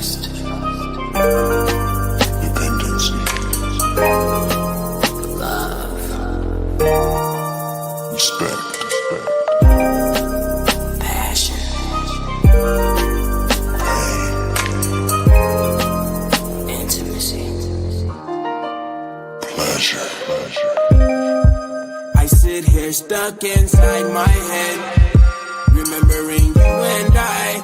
trust, dependency, love, respect, passion, pain, intimacy, pleasure. I sit here stuck inside my head, remembering you and I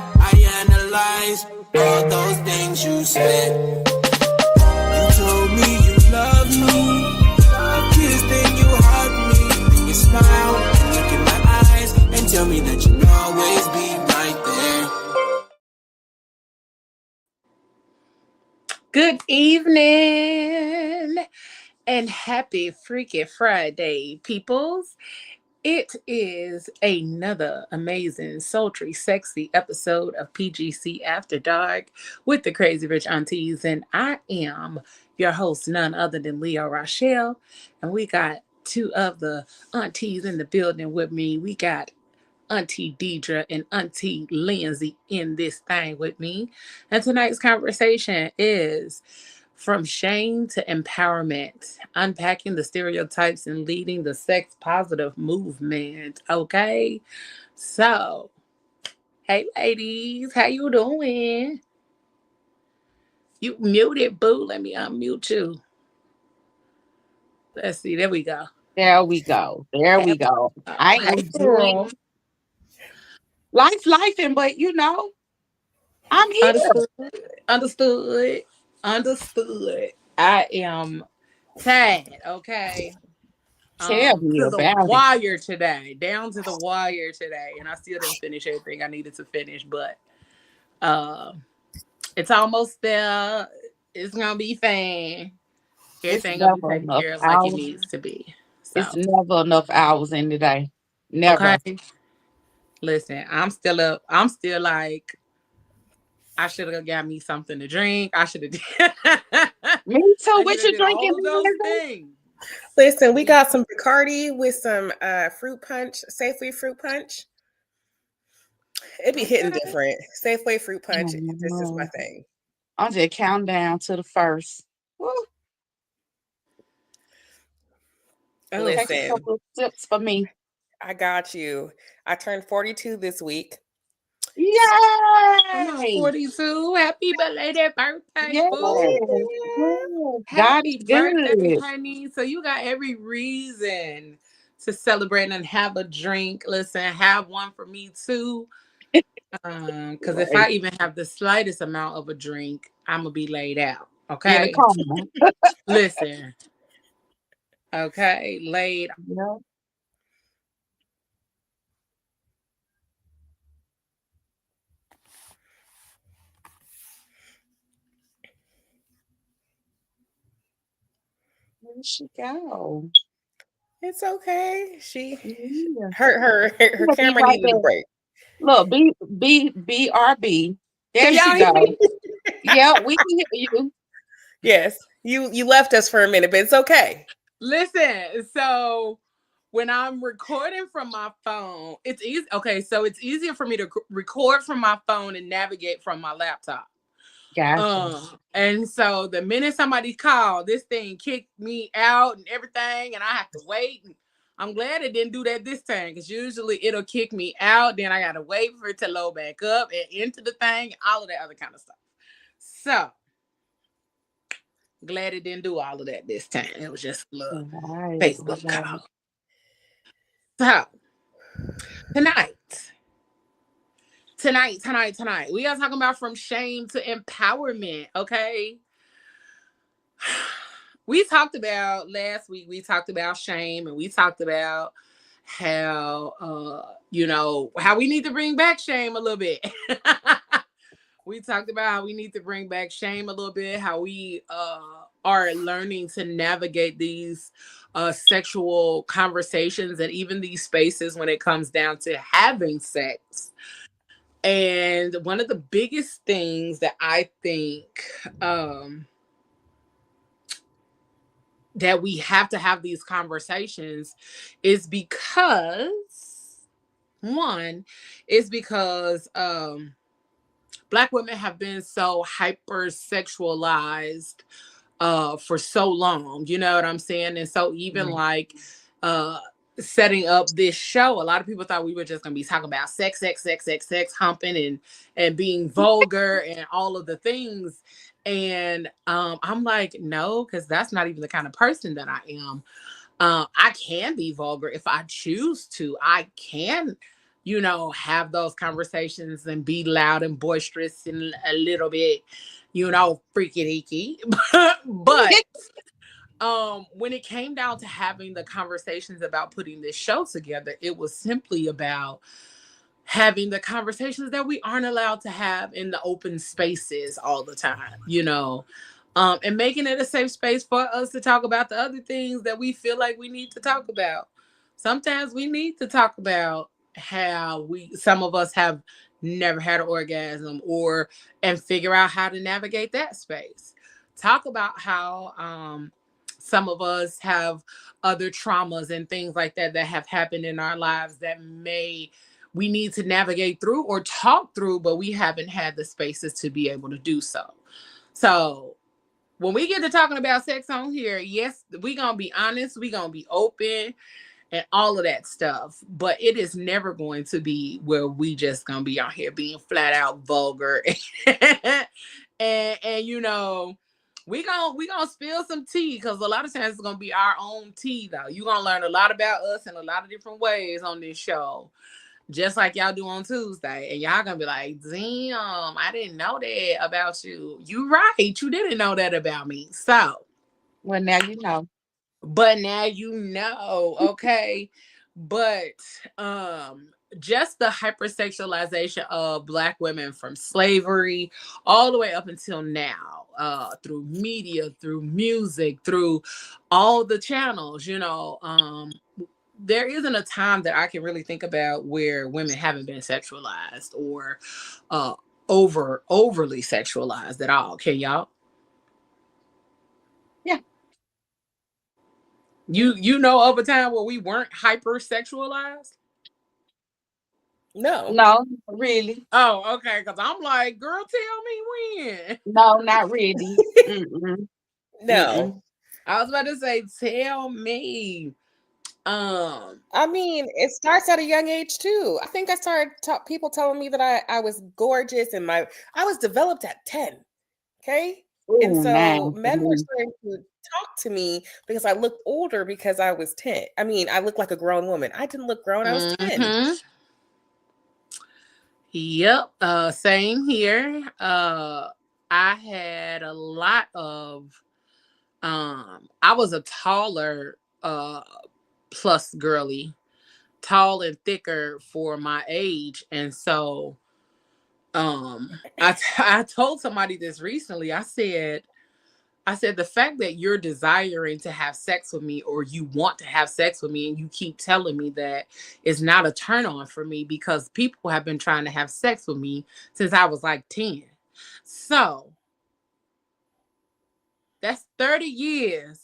analyze all those things you said. You told me you loved me, you kissed and you hugged me, then you smile and look in my eyes and tell me that you'll always be right there. Good evening and happy Freaky Friday, peoples. It is another amazing, sultry, sexy episode of PGC After Dark with the Crazy Rich Aunties. And I am your host, none other than Leo Rochelle. And we got two of the aunties in the building with me. We got Auntie Deidre and Auntie Lindsay in this thing with me. And tonight's conversation is from shame to empowerment, unpacking the stereotypes and leading the sex positive movement. Okay, so hey ladies, how you doing? You muted, boo. Let me unmute you. Let's see. There we go. There we go. I am doing lifing, but I'm here. Understood. I am sad. Okay. Tell me to about the wire today, down to the wire today, and I still didn't finish everything I needed to finish, but it's almost there. It's gonna be fine. Everything gonna be taken care of like it needs to be. So. It's never enough hours in the day. Never. Okay. Listen, I'm still up. I'm still like, I should have got me something to drink. I should have. Me too. What you drinking? Those things. Listen, we got some Bacardi with some fruit punch, Safeway fruit punch. It be hitting different. Safeway fruit punch. This is my thing. I'm just counting down to the first. Woo. Listen, take a couple of sips for me. I got you. I turned 42 this week. Yay! 42. Happy belated birthday. Yes. God is good. Honey. So you got every reason to celebrate and have a drink. Listen, have one for me too. Because if I even have the slightest amount of a drink, I'm gonna be laid out. Okay. Listen. Okay, laid. Yep. Where'd she go? It's okay. Her camera needed a break. Look, BRB. There she go. Yeah, we can hear you. Yes, you left us for a minute, but it's okay. Listen, so when I'm recording from my phone, it's easy. Okay, so it's easier for me to record from my phone and navigate from my laptop. Gotcha. And so the minute somebody called, this thing kicked me out and everything, and I have to wait. And I'm glad it didn't do that this time, because usually it'll kick me out, then I gotta wait for it to load back up and into the thing, all of that other kind of stuff. So glad it didn't do all of that this time. It was just a little Facebook call. So tonight, we are talking about from shame to empowerment. Okay. We talked about last week, we talked about shame, and we talked about how how we need to bring back shame a little bit. We talked about how we need to bring back shame a little bit, how we are learning to navigate these sexual conversations and even these spaces when it comes down to having sex. And one of the biggest things that I think that we have to have these conversations is because Black women have been so hypersexualized for so long, you know what I'm saying? And so even like uh setting up this show, a lot of people thought we were just gonna be talking about sex, sex, sex, sex, sex, humping and being vulgar and all of the things. And I'm like, no, because that's not even the kind of person that I am. I can be vulgar if I choose to. I can, you know, have those conversations and be loud and boisterous and a little bit, you know, freaky deaky. But when it came down to having the conversations about putting this show together, it was simply about having the conversations that we aren't allowed to have in the open spaces all the time, you know, and making it a safe space for us to talk about the other things that we feel like we need to talk about. Sometimes we need to talk about how some of us have never had an orgasm, or and figure out how to navigate that space. Talk about how some of us have other traumas and things like that that have happened in our lives that we need to navigate through or talk through, but we haven't had the spaces to be able to do so. So when we get to talking about sex on here, yes, we're going to be honest, we're going to be open and all of that stuff, but it is never going to be where we just going to be out here being flat out vulgar and you know, we gonna spill some tea, because a lot of times it's gonna be our own tea though. You're gonna learn a lot about us in a lot of different ways on this show, just like y'all do on Tuesday. And y'all gonna be like, damn, I didn't know that about you. You right, you didn't know that about me. So, Well, now you know. but now you know, okay. But just the hypersexualization of Black women from slavery all the way up until now, through media, through music, through all the channels, you know, there isn't a time that I can really think about where women haven't been sexualized or uh overly sexualized at all. Can y'all? Yeah. You know of a time where we weren't hypersexualized? No. No, really. Oh, okay. Because I'm like, girl, tell me when. No, not really. Mm-mm. No. Mm-mm. I was about to say, tell me. I mean, it starts at a young age too. I think I started people telling me that I was gorgeous and I was developed at 10. Okay. And Oh, so man. men were starting to talk to me because I looked older because I was 10. I mean, I looked like a grown woman. I didn't look grown. I was 10. Mm-hmm. Yep. Same here. I had a lot of I was a taller plus girly, tall and thicker for my age. And so I told somebody this recently. I said the fact that you're desiring to have sex with me, or you want to have sex with me, and you keep telling me that, is not a turn on for me, because people have been trying to have sex with me since I was like 10. So that's 30 years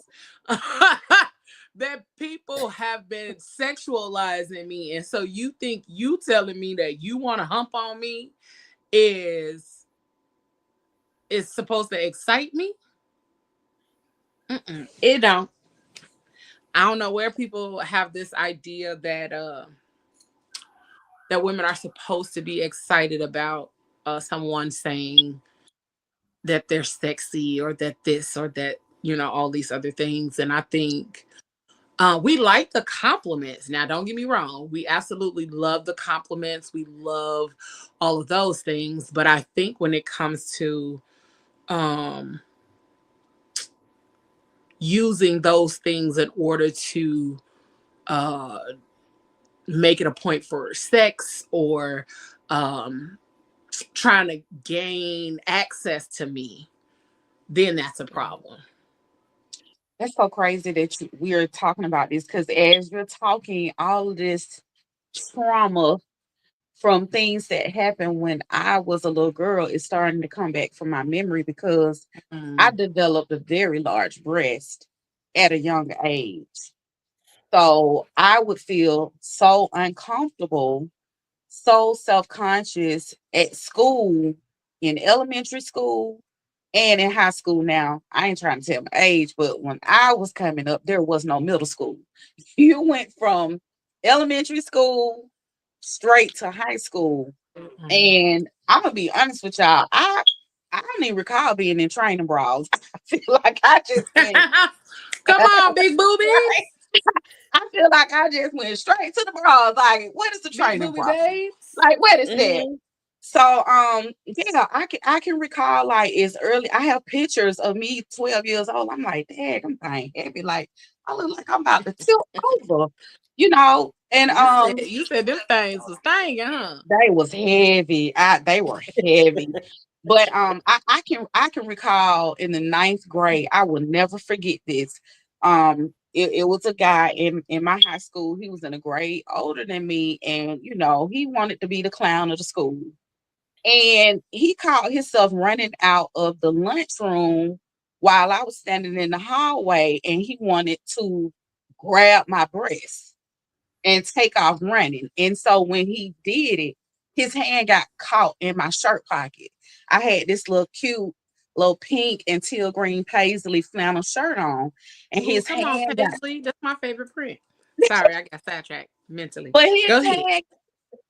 that people have been sexualizing me. And so you think you telling me that you want to hump on me is supposed to excite me? It don't. I don't know where people have this idea that that women are supposed to be excited about someone saying that they're sexy, or that this or that, you know, all these other things. And I think we like the compliments. Now, don't get me wrong. We absolutely love the compliments. We love all of those things. But I think when it comes to using those things in order to uh, make it a point for sex, or trying to gain access to me, then that's a problem. That's so crazy that we're talking about this, because as you're talking, all of this trauma from things that happened when I was a little girl is starting to come back from my memory, because I Mm. developed a very large breast at a young age. So I would feel so uncomfortable, so self conscious at school, in elementary school and in high school. Now, I ain't trying to tell my age, but when I was coming up, there was no middle school. You went from elementary school straight to high school. Mhm. And I'm gonna be honest with y'all, I don't even recall being in training bras. I feel like I just went Come on, big right. boobies. I feel like I just went straight to the bras. Like, what is the Big training booby bra? babes. Like, what is that? Mhm. So yeah, I can recall like it's early. I have pictures of me 12 years old. I'm like, dang, I'm fine heavy. Like I look like I'm about to tilt over, and You said them things was thangin', huh? they was heavy. They were heavy. But I can recall in the ninth grade, I will never forget this. It was a guy in my high school. He was in a grade older than me, and he wanted to be the clown of the school. And he caught himself running out of the lunchroom while I was standing in the hallway, and he wanted to grab my breast and take off running. And so when he did it, his hand got caught in my shirt pocket. I had this little cute, little pink and teal green paisley flannel shirt on, and Ooh, his come on, hand got, Paisley. That's my favorite print. Sorry, I got sidetracked mentally. but his Go ahead. hand,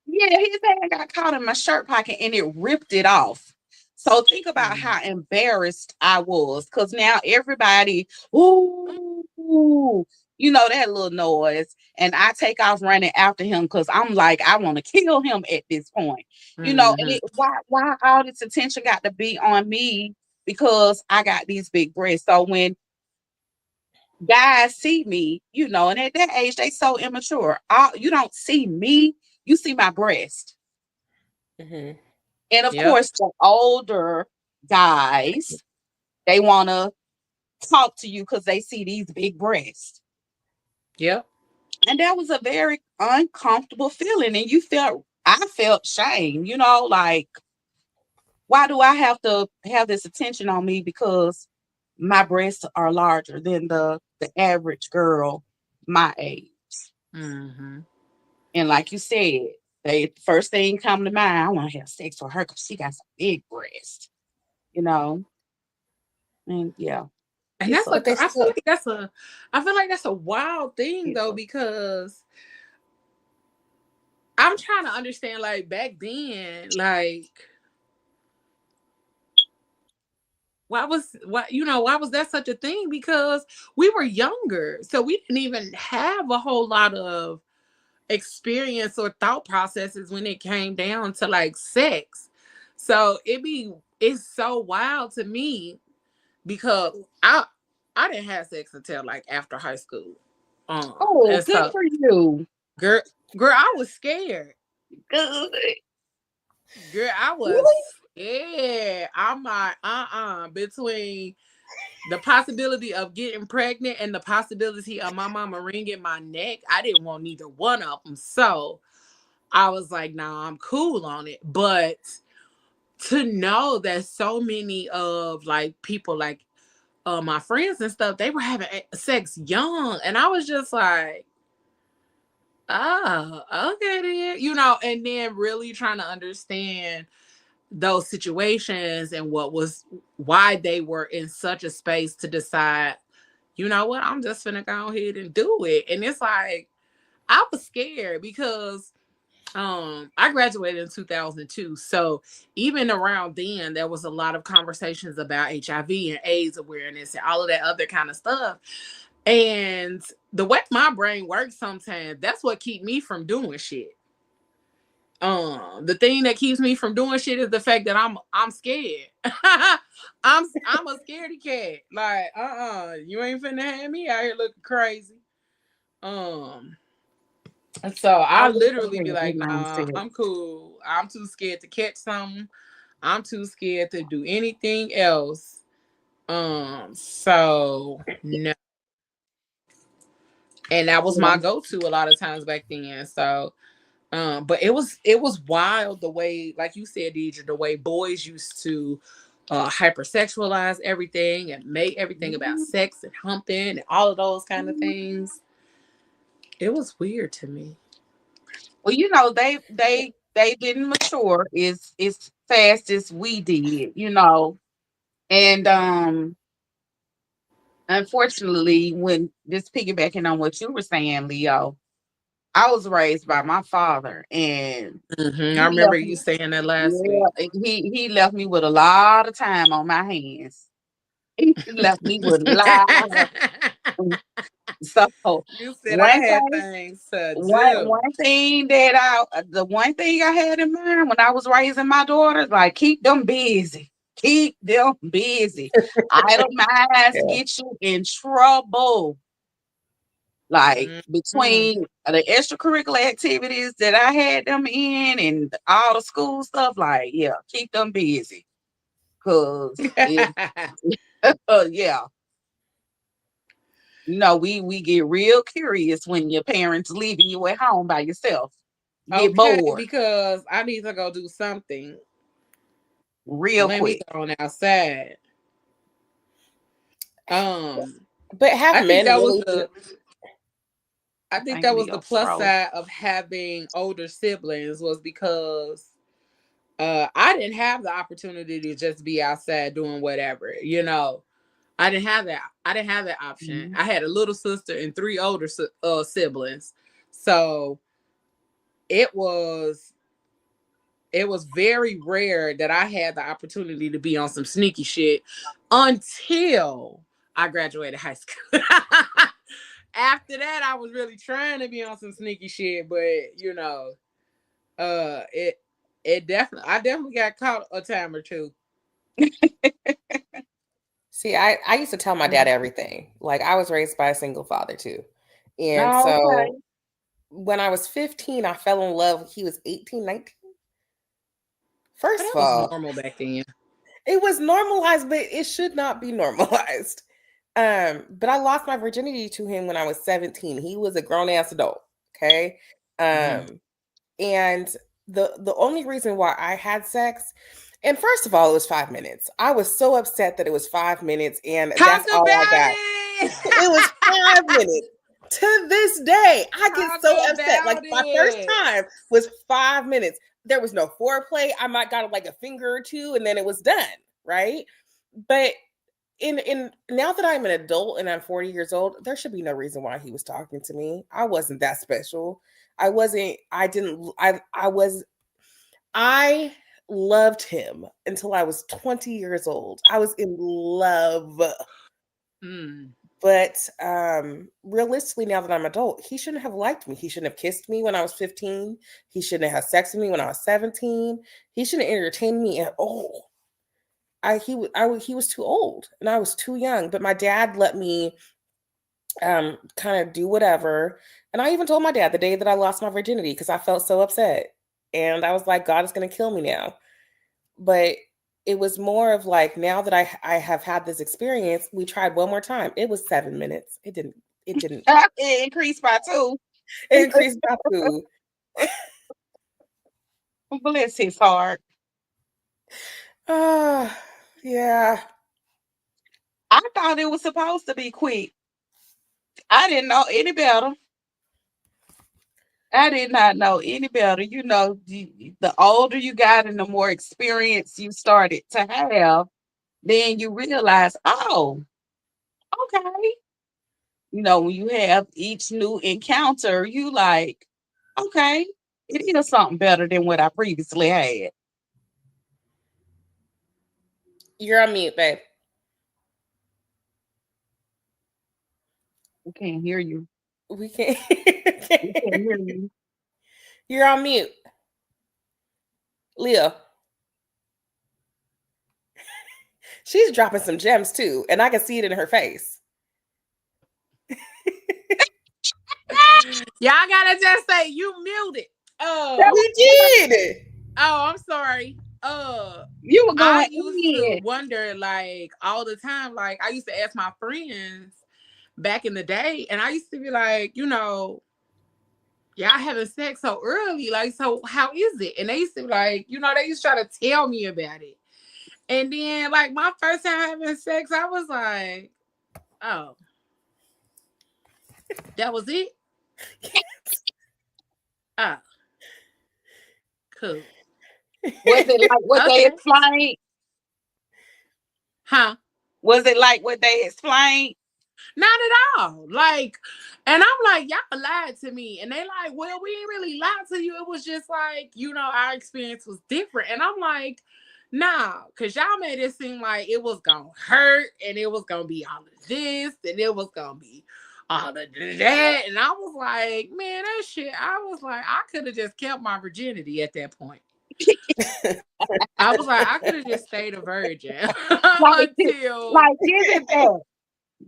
yeah, his hand got caught in my shirt pocket and it ripped it off. So think about Mm. how embarrassed I was, because now everybody, ooh, that little noise. And I take off running after him because I'm like, I want to kill him at this point. And Mhm. why all this attention got to be on me because I got these big breasts. So when guys see me, and at that age, they so immature. You don't see me, you see my breast. Mhm. And of Yep. course, the older guys, they want to talk to you because they see these big breasts. Yep. And that was a very uncomfortable feeling. And I felt shame, like, why do I have to have this attention on me because my breasts are larger than the average girl my age? Mhm. And like you said, the first thing come to mind, I want to have sex with her because she got some big breasts, you know? And yeah, And it's that's a But like they still. I feel like that's a wild thing it's though, a because I'm trying to understand like back then, like why was that such a thing? Because we were younger. So we didn't even have a whole lot of experience or thought processes when it came down to like sex. So it's so wild to me because I didn't have sex until like after high school. Oh, And good so for you. girl girl, I was scared. Good. Girl, I was Really? scared. I'm like, between the possibility of getting pregnant and the possibility of my mama wringing my neck, I didn't want neither one of them. So I was like, nah, I'm cool on it. But to know that so many of like people like my friends and stuff, they were having sex young. And I was just like, oh, okay then. And then really trying to understand those situations and why they were in such a space to decide, you know what, I'm just gonna go ahead and do it. And it's like I was scared because I graduated in 2002. So even around then there was a lot of conversations about HIV and AIDS awareness and all of that other kind of stuff. And the way my brain works sometimes, that's what keep me from doing shit. The thing that keeps me from doing shit is the fact that I'm scared. I'm a scaredy cat. Like, you ain't finna have me out here looking crazy. Um, so I I wish I literally be had that like, nah, mindset. I'm cool. I'm too scared to catch something. I'm too scared to do anything else. So no. And that was my Yeah. go-to a lot of times back then. So but it was wild the way, like you said, Deidre, the way boys used to hypersexualize everything and make everything about Mhm. sex and humping and all of those kind of Mhm. things. It was weird to me. Well, they they didn't mature as fast as we did, you know. And unfortunately, when just piggybacking on what you were saying, Leo, I was raised by my father, and I he remember left you me. saying that last week. Yeah, he left me with a lot of time on my hands. He left me with a lot. So You said I one had thing, things to one do. one thing that the one thing I had in mind when I was raising my daughters, like keep them busy. Keep them busy. Idle minds Yeah. get you in trouble. Like Mm. between the extracurricular activities that I had them in and all the school stuff, like yeah, keep them busy. Cause if yeah, you know, we get real curious when your parents leaving you at home by yourself. Get Okay, bored because I need to go do something. real Let me quick. go on outside. Um, But have I think men that was really the I I think think that was the Leo plus froze. side of having older siblings was because I didn't have the opportunity to just be outside doing whatever, you know. I didn't have that. I didn't have that option. Mhm. I had a little sister and three older siblings, so it was it was very rare that I had the opportunity to be on some sneaky shit until I graduated high school. After that, I was really trying to be on some sneaky shit, but you know, it definitely I definitely got caught a time or two. see, I used to tell my dad everything. Like I was raised by a single father too. And Oh, so okay. when I was 15, I fell in love. He was 18, 19. But First that of was all, normal back then. it was normalized, but it should not be normalized. But I lost my virginity to him when I was 17. He was a grown ass adult. Okay. Mhm. Um, and the only reason why I had sex, and first of all, it was 5 minutes. I was so upset that it was 5 minutes, and Talk that's all I about got. it. It was 5 minutes. To this day, I get Talk so upset. Like about my first it. time was 5 minutes. There was no foreplay. I might got like a finger or two, and then it was done. Right. But in now that I'm an adult and I'm 40 years old, there should be no reason why he was talking to me. I wasn't that special. I wasn't, I didn't, I was, I loved him until I was 20 years old. I was in love. Mm. But realistically, now that I'm adult, he shouldn't have liked me. He shouldn't have kissed me when I was 15. He shouldn't have sex with me when I was 17. He shouldn't entertain me at all. He was too old and I was too young. But my dad let me kind of do whatever. And I even told my dad the day that I lost my virginity because I felt so upset. And I was like, God is going to kill me now. But it was more of like, now that I have had this experience, we tried one more time. It was 7 minutes. It didn't It increased by two. increase by two. Bless his heart. Ah, yeah. I thought it was supposed to be quick. I didn't know any better. I did not know any better. You know, the older you got and the more experience you started to have, then you realize, oh, okay. You know, when you have each new encounter, you like, okay, it is something better than what I previously had. You're on mute, babe. We can't hear you. We can't. We can't hear you. You're on mute, Leah. She's dropping some gems too, and I can see it in her face. Y'all gotta just say you muted. We did. Oh, I'm sorry. You were I going used to in. wonder like all the time. Like I used to ask my friends back in the day, and I used to be like, you know, y'all having sex so early, like, so how is it? And they used to be like, you know, they used to try to tell me about it. And then like my first time having sex, I was like, oh, that was it? Ah, Who? Was it like what they Okay. explained? Huh? Was it like what they explained? Not at all. Like, and I'm like, y'all lied to me. And they like, well, we ain't really lied to you. It was just like, our experience was different. And I'm like, nah, because y'all made it seem like it was going to hurt and it was going to be all of this and it was going to be all of that. And I was like, man, that shit, I was like, I could have just kept my virginity at that point. I was like, I could have just stayed a virgin Like, until, like, give it back.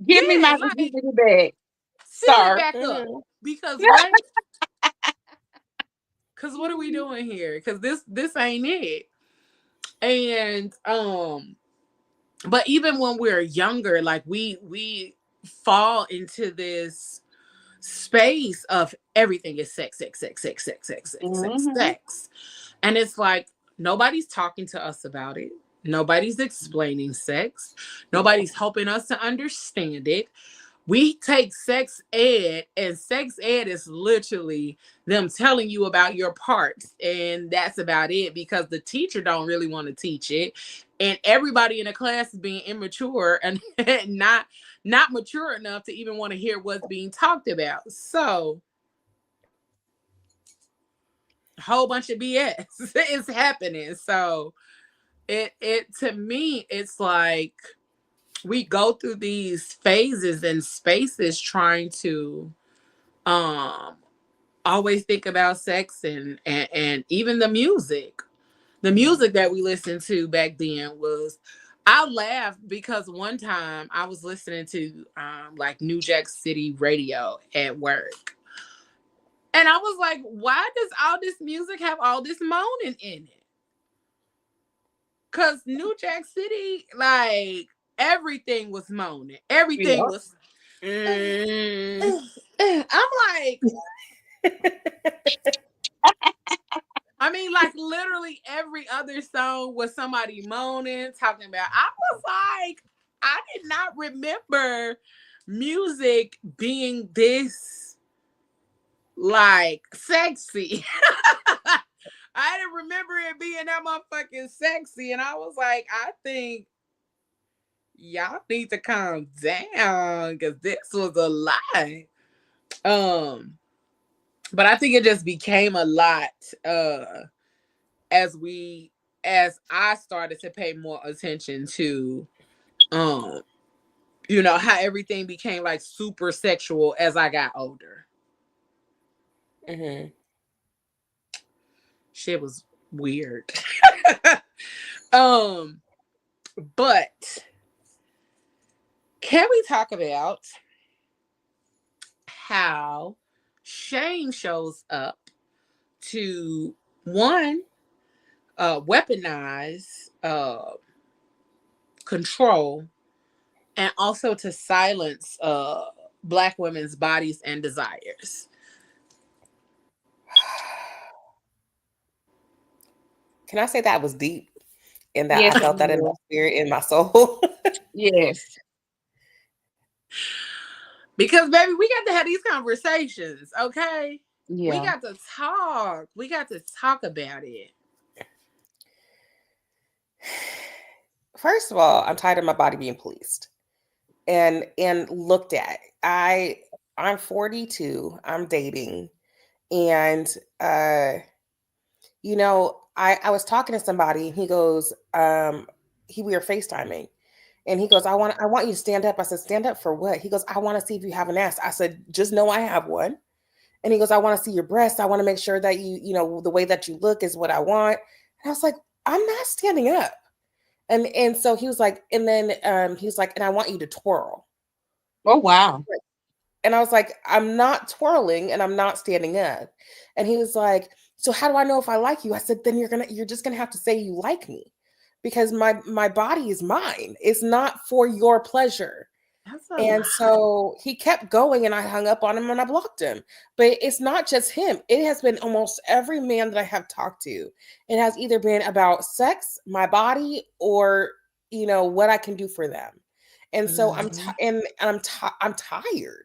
Give me yeah, my like, virginity back, seal it sir. back up. Mhm. Because what? Because what are we doing here? Because this ain't it. And but even when we're younger, like we fall into this space of everything is sex, sex, sex, sex, sex, sex, sex, sex, Mm-hmm. sex. And it's like nobody's talking to us about it. Nobody's explaining sex. Nobody's helping us to understand it. We take sex ed, and sex ed is literally them telling you about your parts, and that's about it, because the teacher don't really want to teach it, and everybody in the class is being immature and not mature enough to even want to hear what's being talked about. So a whole bunch of BS is happening. So it to me, it's like we go through these phases and spaces trying to always think about sex and even the music. The music that we listened to back then was, I laughed because one time I was listening to like New Jack City radio at work. And I was like, why does all this music have all this moaning in it? Cause New Jack City, like everything was moaning. Everything Yeah. was Mm. I'm like, I mean, like literally every other song was somebody moaning, talking about. I was like, I did not remember music being this like sexy. I didn't remember it being that motherfucking sexy. And I was like, I think y'all need to calm down because this was a lie. But I think it just became a lot as we as I started to pay more attention to um how everything became like super sexual as I got older. Mhm. Shit was weird. um but can we talk about how shame shows up to one weaponize control and also to silence Black women's bodies and desires? Can I say that was deep and that Yes, I it felt that in my will. spirit, in my soul? Yes. Because baby, we got to have these conversations, okay? We Yeah. got to talk. We got to talk about it. First of all, I'm tired of my body being policed and looked at. I'm 42. I'm dating, and I was talking to somebody. He goes, we were FaceTiming, and he goes, I want you to stand up. I said, stand up for what? He goes, I want to see if you have an ass. I said, just know I have one. And he goes, I want to see your breasts. I want to make sure that the way that you look is what I want. And I was like, I'm not standing up. And so he was like, and then he was like, and I want you to twirl. Oh, wow. And I was like, I'm not twirling and I'm not standing up. And he was like, so how do I know if I like you? I said, then you're just gonna have to say you like me, because my body is mine. It's not for your pleasure. That's a And lot. so he kept going and I hung up on him and I blocked him. But it's not just him. It has been almost every man that I have talked to. It has either been about sex, my body, or what I can do for them. And so I'm Mhm. I'm tired.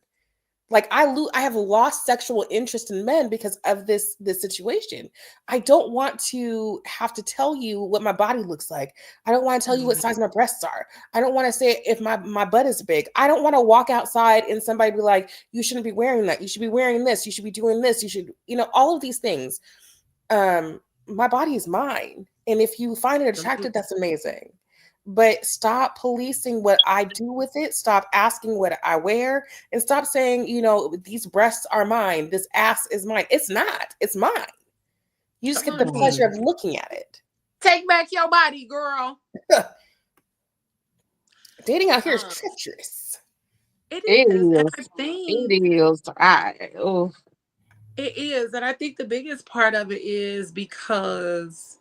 Like I have lost sexual interest in men because of this situation. I don't want to have to tell you what my body looks like. I don't want to tell you what size my breasts are. I don't want to say if my butt is big. I don't want to walk outside and somebody be like, you shouldn't be wearing that. You should be wearing this. You should be doing this. You should, all of these things. My body is mine. And if you find it attractive, that's amazing. But stop policing what I do with it. Stop asking what I wear, and stop saying, these breasts are mine. This ass is mine. It's not. It's mine. You just get the pleasure of looking at it. Take back your body, girl. Dating out here is treacherous. It is. It is. It is. And I think the biggest part of it is because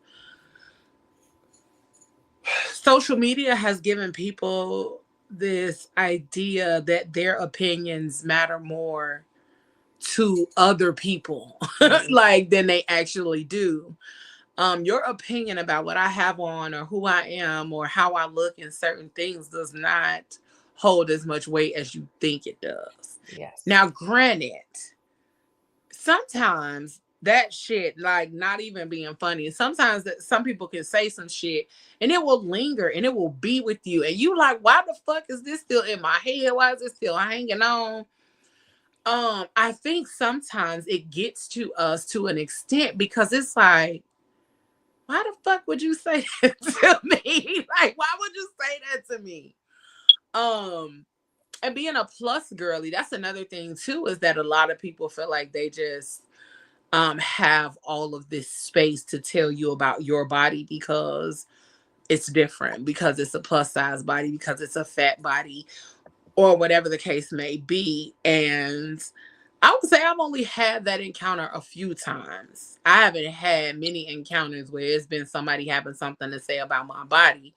social media has given people this idea that their opinions matter more to other people like than they actually do. Your opinion about what I have on or who I am or how I look in certain things does not hold as much weight as you think it does. Yes. Now, granted, sometimes that shit, like not even being funny, sometimes that some people can say some shit and it will linger and it will be with you. And you like, why the fuck is this still in my head? Why is it still hanging on? I think sometimes it gets to us to an extent because it's like, why the fuck would you say that to me? Like, why would you say that to me? And being a plus girly, that's another thing too, is that a lot of people feel like they just have all of this space to tell you about your body because it's different, because it's a plus size body, because it's a fat body, or whatever the case may be. And I would say I've only had that encounter a few times. I haven't had many encounters where it's been somebody having something to say about my body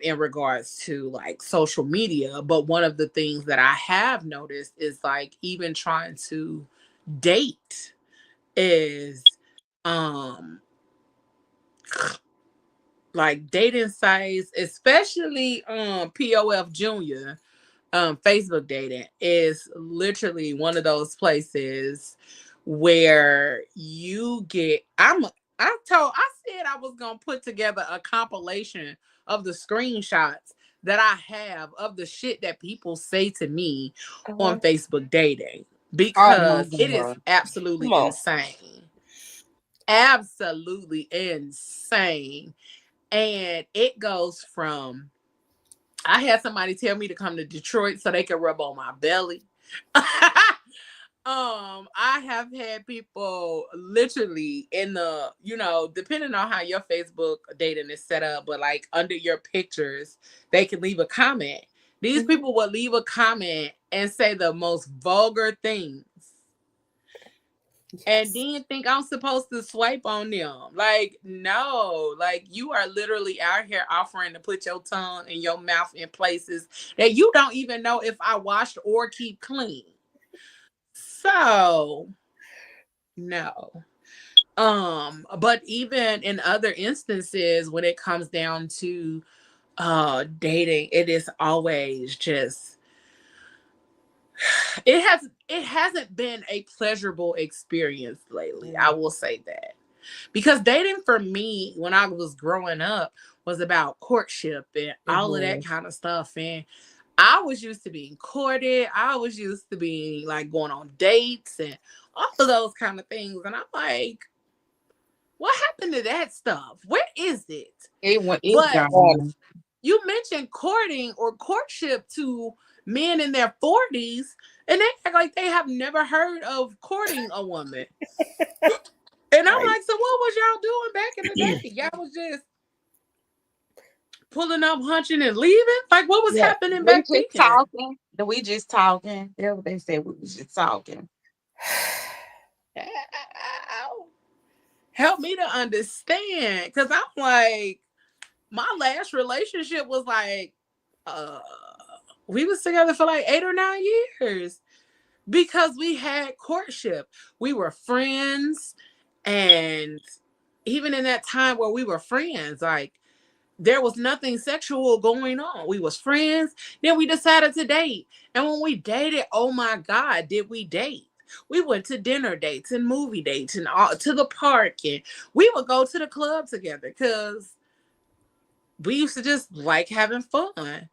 in regards to like social media. But one of the things that I have noticed is like even trying to date is like dating sites, especially POF Junior, Facebook dating is literally one of those places where you get I said I was gonna put together a compilation of the screenshots that I have of the shit that people say to me on Facebook dating, because it is absolutely insane. Absolutely insane. And it goes from, I had somebody tell me to come to Detroit so they could rub on my belly. I have had people literally in the, depending on how your Facebook dating is set up, but like under your pictures, they can leave a comment. These people will leave a comment and say the most vulgar things. Yes. And then think I'm supposed to swipe on them. Like, no, like you are literally out here offering to put your tongue and your mouth in places that you don't even know if I washed or keep clean. So, no. But even in other instances, when it comes down to dating, it is always just, it hasn't been a pleasurable experience lately. I will say that, because dating for me when I was growing up was about courtship and all of that kind of stuff. And I was used to being courted. I was used to being like going on dates and all of those kind of things. And I'm like, what happened to that stuff? Where is it? Gone. You mentioned courting or courtship to men in their 40s, and they act like they have never heard of courting a woman. And I'm like, so what was y'all doing back in the day? Y'all was just pulling up, hunching, and leaving? Like, what was happening back then? We just talking. That's what they said. We was just talking. Help me to understand, because I'm like, my last relationship was like, we was together for like 8 or 9 years because we had courtship. We were friends, and even in that time where we were friends, like there was nothing sexual going on. We was friends. Then we decided to date. And when we dated, oh my God, did we date? We went to dinner dates and movie dates and all, to the park. And we would go to the club together because we used to just like having fun.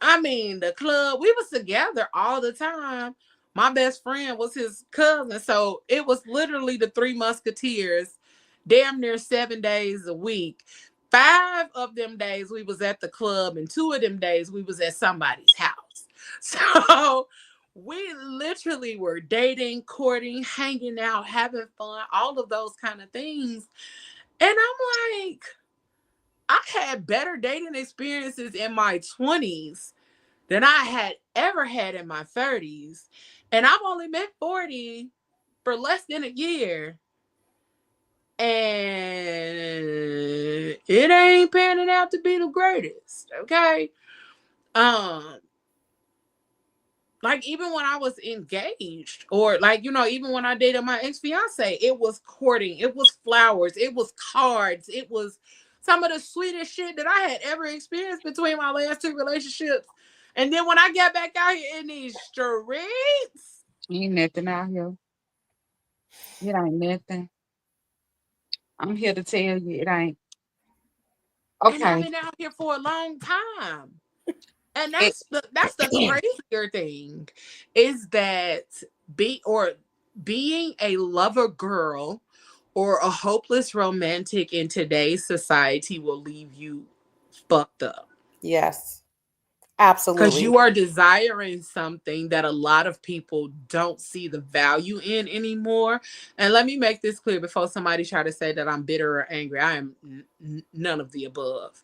I mean, the club, we was together all the time. My best friend was his cousin. So it was literally the Three Musketeers, damn near 7 days a week. 5 of them days we was at the club, and 2 of them days we was at somebody's house. So we literally were dating, courting, hanging out, having fun, all of those kind of things. And I'm like, I had better dating experiences in my 20s than I had ever had in my 30s. And I've only been 40 for less than a year. And it ain't panning out to be the greatest. Okay. Um, like even when I was engaged, or like, even when I dated my ex-fiance, it was courting, it was flowers, it was cards, it was some of the sweetest shit that I had ever experienced between my last 2 relationships. And then when I got back out here in these streets, Ain't nothing out here. It ain't nothing. I'm here to tell you it ain't. and I've Okay. been out here for a long time. And It, that's the crazier thing, is that being a lover girl or a hopeless romantic in today's society will leave you fucked up. Yes, Because absolutely. you are desiring something that a lot of people don't see the value in anymore. And let me make this clear before somebody try to say that I'm bitter or angry. I am none of the above.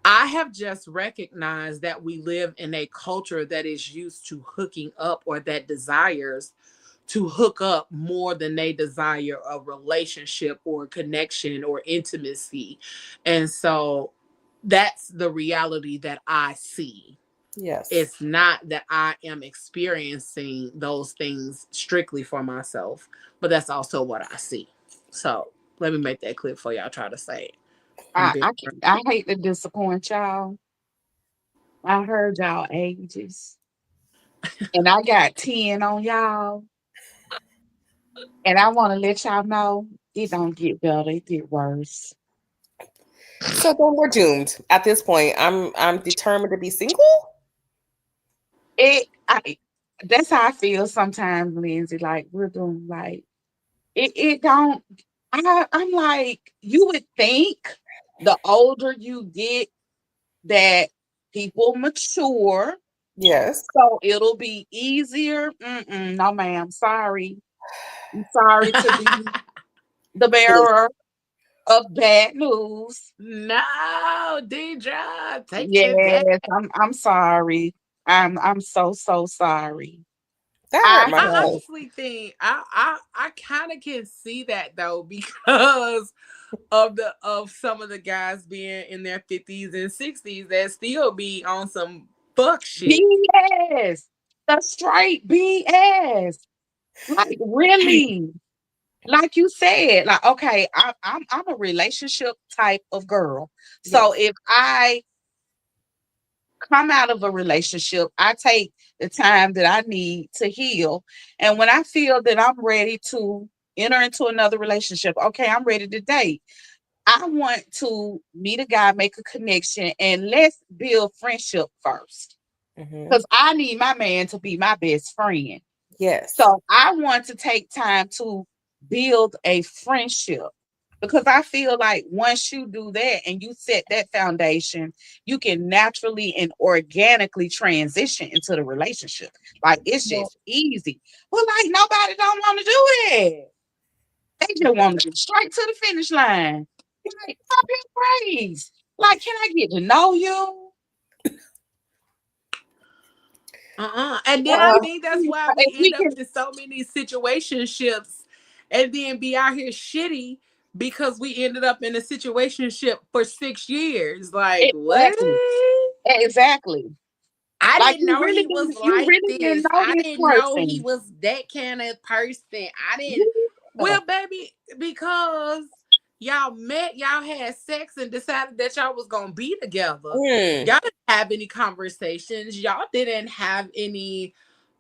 I have just recognized that we live in a culture that is used to hooking up, or that desires to hook up more than they desire a relationship or connection or intimacy. And so that's the reality that I see. Yes. It's not that I am experiencing those things strictly for myself, but that's also what I see. So let me make that clear for y'all try to say I'm bitter. I hate to disappoint y'all. I heard y'all ages, and I got 10 on y'all, and I want to let y'all know it don't get better, it get worse. So then we're doomed at this point. I'm determined to be single. I that's how I feel sometimes, Lindsay. Like we're doing like it don't I'm like, you would think the older you get that people mature, Yes. so it'll be easier. Mm-mm, no, ma'am. Sorry. I'm sorry to be the bearer of bad news. No, Deidre, take it back. Yes, I'm sorry. I'm so sorry. That hurt I my I heart. honestly think I kind of can see that though, because of some of the guys being in their 50s and 60s that still be on some fuck shit. BS. The straight BS. Like really. Like you said, like okay, I'm a relationship type of girl. So Yes. if I come out of a relationship, I take the time that I need to heal. And when I feel that I'm ready to enter into another relationship, okay, I'm ready to date. I want to meet a guy, make a connection, and let's build friendship first. Hmm. Because I need my man to be my best friend. Yes. So I want to take time to build a friendship, because I feel like once you do that and you set that foundation, you can naturally and organically transition into the relationship. Like it's Well, just easy. But like nobody don't want to do that. They just want to get straight to the finish line. Like, pop your praise. Like, can I get to know you? And then I uh, think that's why If we we end up can, in so many situationships and then be out here shitty because we ended up in a situationship for 6 years. Like, what? exactly, exactly. I Like didn't know he was you like really didn't this. know I this didn't know he person. was that kind of person. I didn't. Yeah. Well, baby, because Y'all met, y'all had sex, and decided that y'all was gonna be together. Mm. Y'all didn't have any conversations. Y'all didn't have any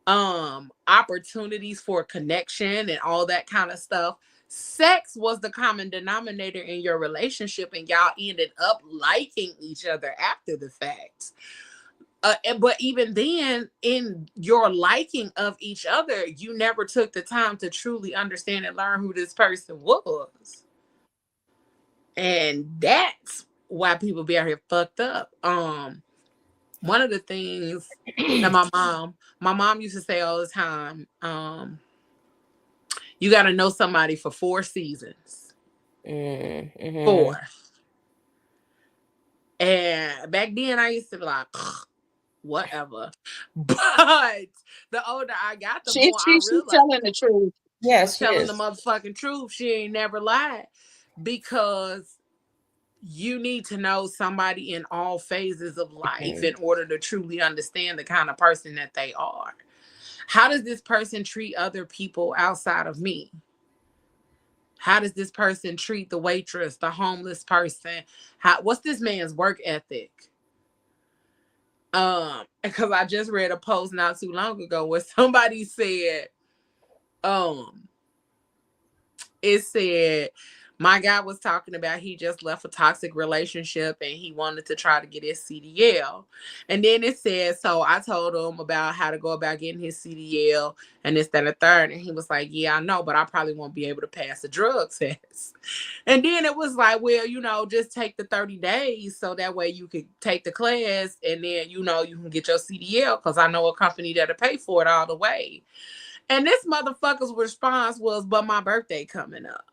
opportunities for connection and all that kind of stuff. Sex was the common denominator in your relationship, and y'all ended up liking each other after the fact. But even then, in your liking of each other, you never took the time to truly understand and learn who this person was. And that's why people be out here fucked up. One of the things that my mom used to say all the time, you got to know somebody for 4 seasons. Mm-hmm. 4. And back then I used to be like, whatever. But the older I got, the more I She's realized telling the truth. she was Yes, she telling the is. motherfucking truth. She ain't never lied. Because you need to know somebody in all phases of life in order to truly understand the kind of person that they are. How does this person treat other people outside of me? How does this person treat the waitress, the homeless person? What's this man's work ethic? Because I just read a post not too long ago where somebody said, it said my guy was talking about he just left a toxic relationship and he wanted to try to get his CDL. And then it said, so I told him about how to go about getting his CDL and this, that, and the third. And he was like, yeah, I know, but I probably won't be able to pass the drug test. And then it was like, well, just take the 30 days so that way you could take the class and then, you can get your CDL because I know a company that'll pay for it all the way. And this motherfucker's response was, but my birthday coming up.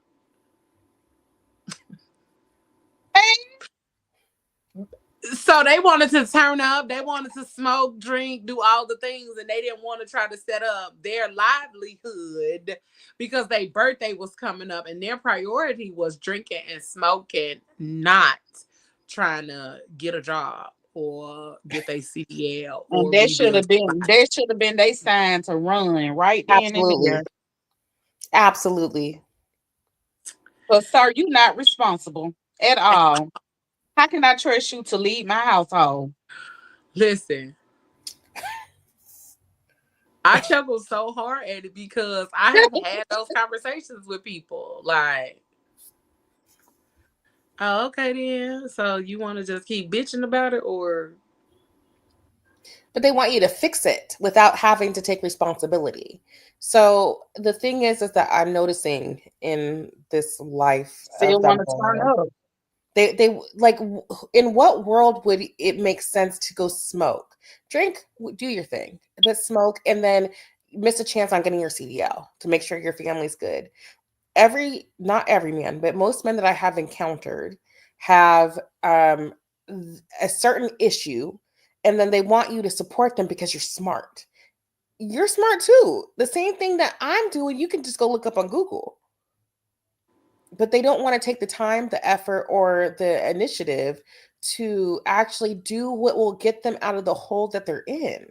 So they wanted to turn up, they wanted to smoke, drink, do all the things, and they didn't want to try to set up their livelihood because their birthday was coming up and their priority was drinking and smoking, not trying to get a job or get their CDL And or rebuild. that should have been their sign to run right then and Absolutely. there. Absolutely. But sir, you're not responsible at all. How can I trust you to lead my household? Listen, I chuckle so hard at it because I have had those conversations with people. Like, oh, okay then. So you want to just keep bitching about it, or But they want you to fix it without having to take responsibility. So the thing is that I'm noticing in this life Still of them want to turn all, up. they like, in what world would it make sense to go smoke, drink, do your thing, but smoke, and then miss a chance on getting your CDL to make sure your family's good? Not every man, but most men that I have encountered have a certain issue, and then they want you to support them because you're smart. You're smart too. The same thing that I'm doing, you can just go look up on Google. But they don't want to take the time, the effort, or the initiative to actually do what will get them out of the hole that they're in.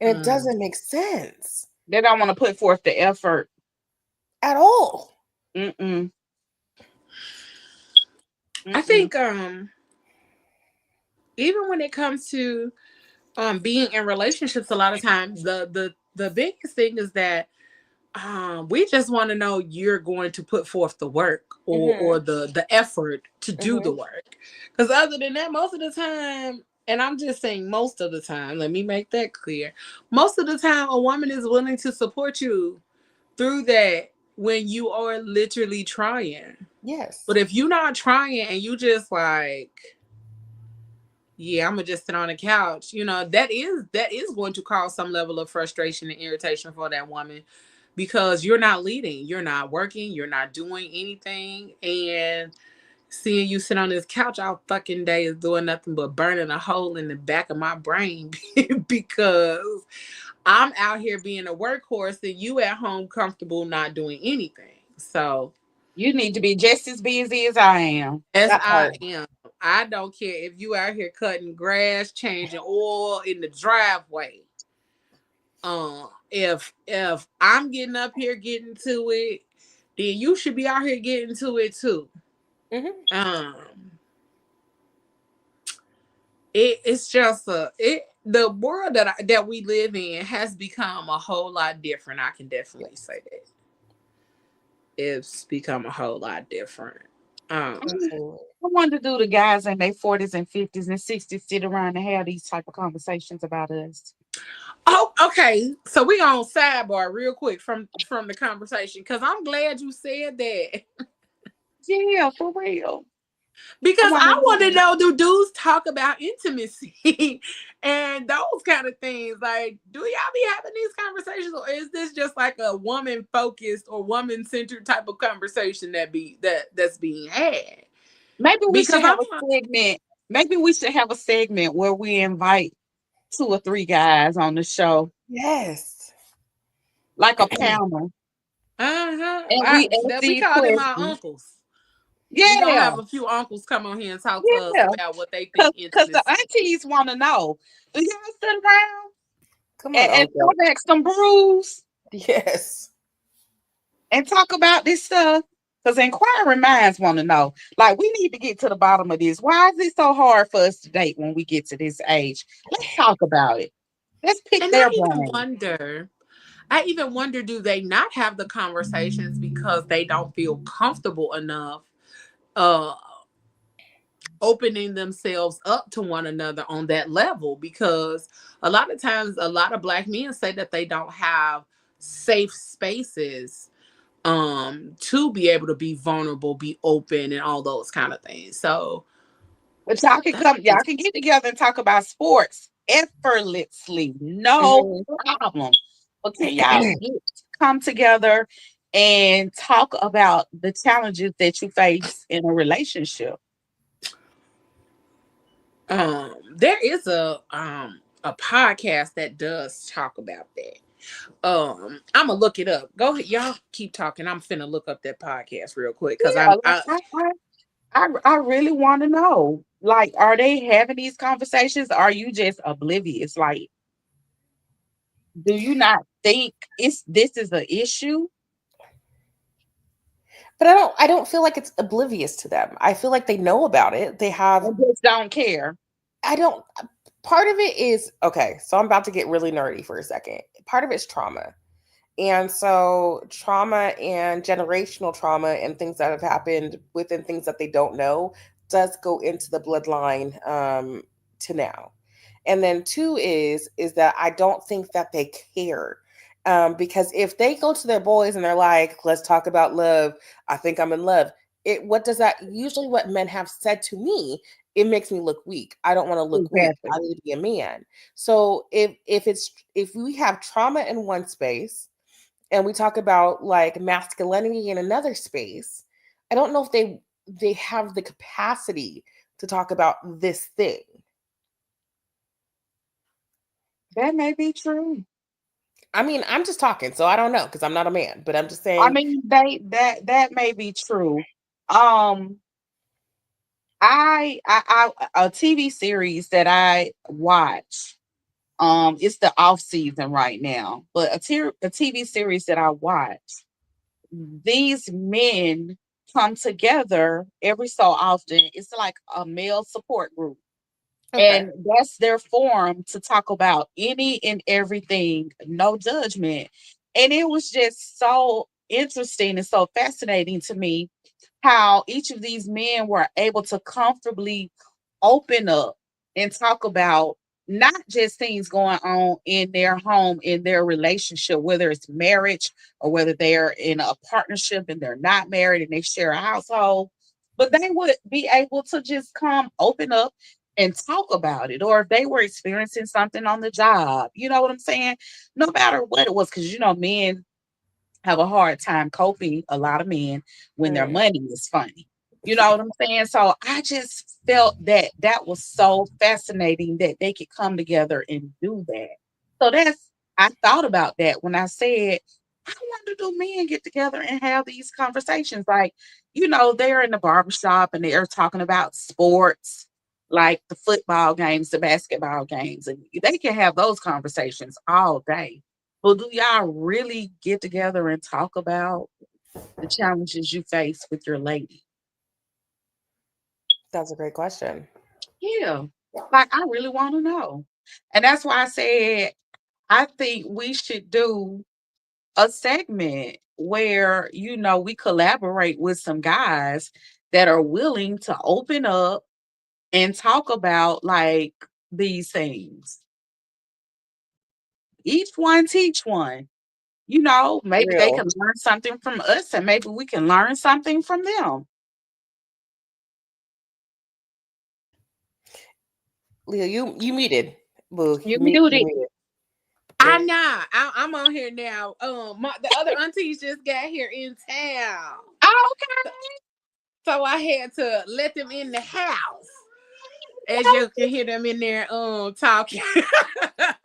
And it doesn't make sense They don't want to put forth the effort at all. Mm-mm. I think even when it comes to being in relationships, a lot of times the biggest thing is that we just want to know you're going to put forth the work or the effort to do the work. Because other than that, most of the time, and I'm just saying most of the time, let me make that clear. Most of the time, a woman is willing to support you through that when you are literally trying. Yes. But if you're not trying and you just like, yeah, I'm gonna just sit on the couch, that is going to cause some level of frustration and irritation for that woman because you're not leading, you're not working, you're not doing anything, and seeing you sit on this couch all fucking day is doing nothing but burning a hole in the back of my brain because I'm out here being a workhorse and you at home comfortable not doing anything. So You need to be just as busy as I am. as That I part. am, I don't care if you out here cutting grass, changing oil in the driveway. If I'm getting up here getting to it, then you should be out here getting to it too. Mhm. Um, it's just the world that we live in has become a whole lot different. I can definitely say Yes, that it's become a whole lot different. I absolutely. wonder, do the guys in their 40s and 50s and 60s sit around and have these type of conversations about us? Oh, okay. So we on sidebar real quick from the conversation because I'm glad you said that Yeah, for real. I because want I to want to know. know, do dudes talk about intimacy and those kind of things? Like, do y'all be having these conversations, or is this just like a woman focused or woman centered type of conversation that's being had? Maybe we Because should I'm have a segment. Maybe we should have a segment where we invite two or three guys on the show, Yes. like a panel, and we ask we these call them our questions. uncles. We gonna Yeah, have a few uncles come on here and talk to us yeah. about what they think Cause the intimacy. aunties want to know. Do y'all sit around Come on, and throw Uncle. back some brews Yes. and talk about this stuff? Because inquiring minds want to know. Like, we need to get to the bottom of this. Why is it so hard for us to date when we get to this age? Let's talk about it. Let's pick And their brain. I even wonder, do they not have the conversations because they don't feel comfortable enough uh opening themselves up to one another on that level? Because a lot of times a lot of black men say that they don't have safe spaces to be able to be vulnerable, be open, and all those kind of things. So But y'all can that's come, y'all can get together and talk about sports effortlessly, no Mhm. problem. But can y'all come together and talk about the challenges that you face in a relationship? there is a podcast that does talk about that. I'm gonna look it up. Go ahead, y'all keep talking. I'm finna look up that podcast real quick because Yeah, like I really want to know. Like, are they having these conversations? Are you just oblivious? Like, do you not think this is an issue But I don't feel like it's oblivious to them. I feel like they know about it. They have and just don't care? I don't part of it is okay, so I'm about to get really nerdy for a second. Part of it's trauma. And so trauma and generational trauma and things that have happened within things that they don't know does go into the bloodline to now. And then two is that I don't think that they care. Because if they go to their boys and they're like, let's talk about love, I think I'm in love. What does that usually what men have said to me? It makes me look weak. I don't want to look weak. I Exactly. need to be a man. So if we have trauma in one space and we talk about like masculinity in another space, I don't know if they have the capacity to talk about this thing. That may be true. I mean, I'm just talking, so I don't know because I'm not a man, but I'm just I saying. mean, that may be true. Um, a TV series that I watch. It's the off season right now, but a TV series that I watch. These men come together every so often. It's like a male support group. Okay. And that's their forum to talk about any and everything, no judgment. And it was just so interesting and so fascinating to me how each of these men were able to comfortably open up and talk about not just things going on in their home, in their relationship, whether it's marriage or whether they're in a partnership and they're not married and they share a household, but they would be able to just come open up and talk about it. Or if they were experiencing something on the job, you know what I'm saying? No matter what it was, because men have a hard time coping, a lot of men, when their Mm. money is funny. You know what I'm saying? So I just felt that that was so fascinating that they could come together and do that. So I thought about that when I said, I wonder, do men get together and have these conversations? Like, they're in the barbershop and they're talking about sports, like the football games, the basketball games, and they can have those conversations all day. Well, do y'all really get together and talk about the challenges you face with your lady? That's a great question. Yeah. Like I really want to know. And that's why I said I think we should do a segment where, we collaborate with some guys that are willing to open up and talk about like these things. Each one teach one. Maybe they can Real. learn something from us and maybe we can learn something from them. Leah, you muted. Boo, You muted. you muted. I There. know. I'm on here now. The other aunties just got here in town, Oh, okay. so I had to let them in the house. As you can hear them in there, talking.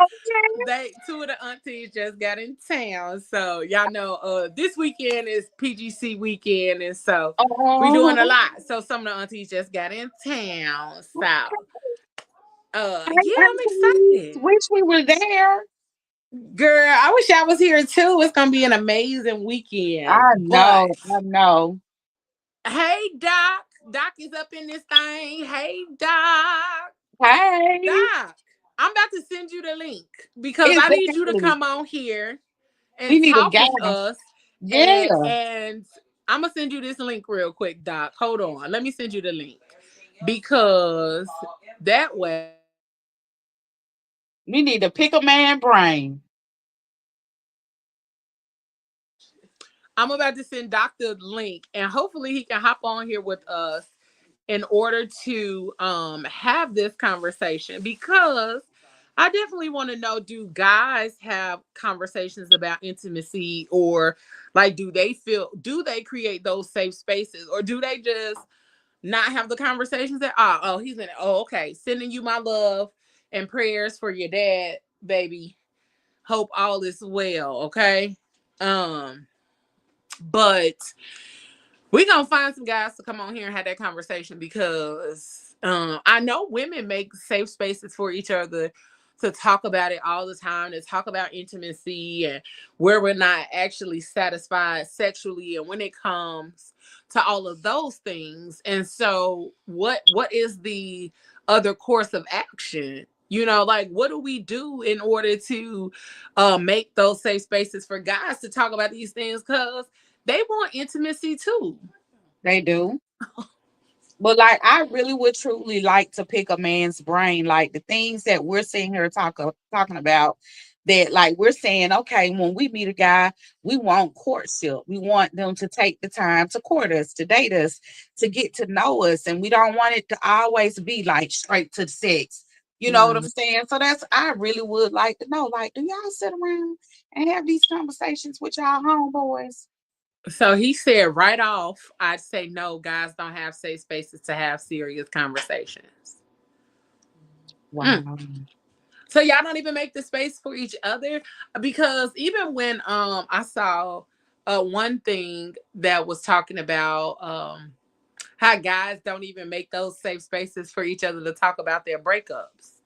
Okay. They two of the aunties just got in town, so y'all know. This weekend is PGC weekend, and so we doing a Oh, lot. So some of the aunties just got in town, so hey, yeah, I'm aunties. excited. Wish we were there. Girl, I wish I was here too. It's gonna be an amazing weekend. I But know. I know. hey, Doc. Doc is up in this thing. Hey, Doc. Hey, Doc. I'm about to send you the link because I need you to exactly. come on here We and need a talk guy. with us. And Yeah. and I'm gonna send you this link real quick, Doc. Hold on. Let me send you the link. Because that way We need to pick a man brain. I'm about to send Dr. link and hopefully he can hop on here with us in order to have this conversation because I definitely want to know, do guys have conversations about intimacy, or like do they create those safe spaces, or do they just not have the conversations that okay, sending you my love and prayers for your dad, baby. Hope all is well, okay? Um but we're gonna find some guys to come on here and have that conversation because I know women make safe spaces for each other to talk about it all the time, to talk about intimacy and where we're not actually satisfied sexually and when it comes to all of those things. And so what is the other course of action? Like what do we do in order to make those safe spaces for guys to talk about these things? Because they want intimacy too. They do. But like I really would truly like to pick a man's brain, like the things that we're sitting here talking about. That like we're saying, okay, when we meet a guy, we want courtship. We want them to take the time to court us, to date us, to get to know us, and we don't want it to always be like straight to the sex. You know what I'm Mm. saying? So that's I really would like to know. Like, do y'all sit around and have these conversations with y'all homeboys? So he said right off, I'd say no, guys don't have safe spaces to have serious conversations. Mm. Wow. So y'all don't even make the space for each other, because even when I saw one thing that was talking about how guys don't even make those safe spaces for each other to talk about their breakups.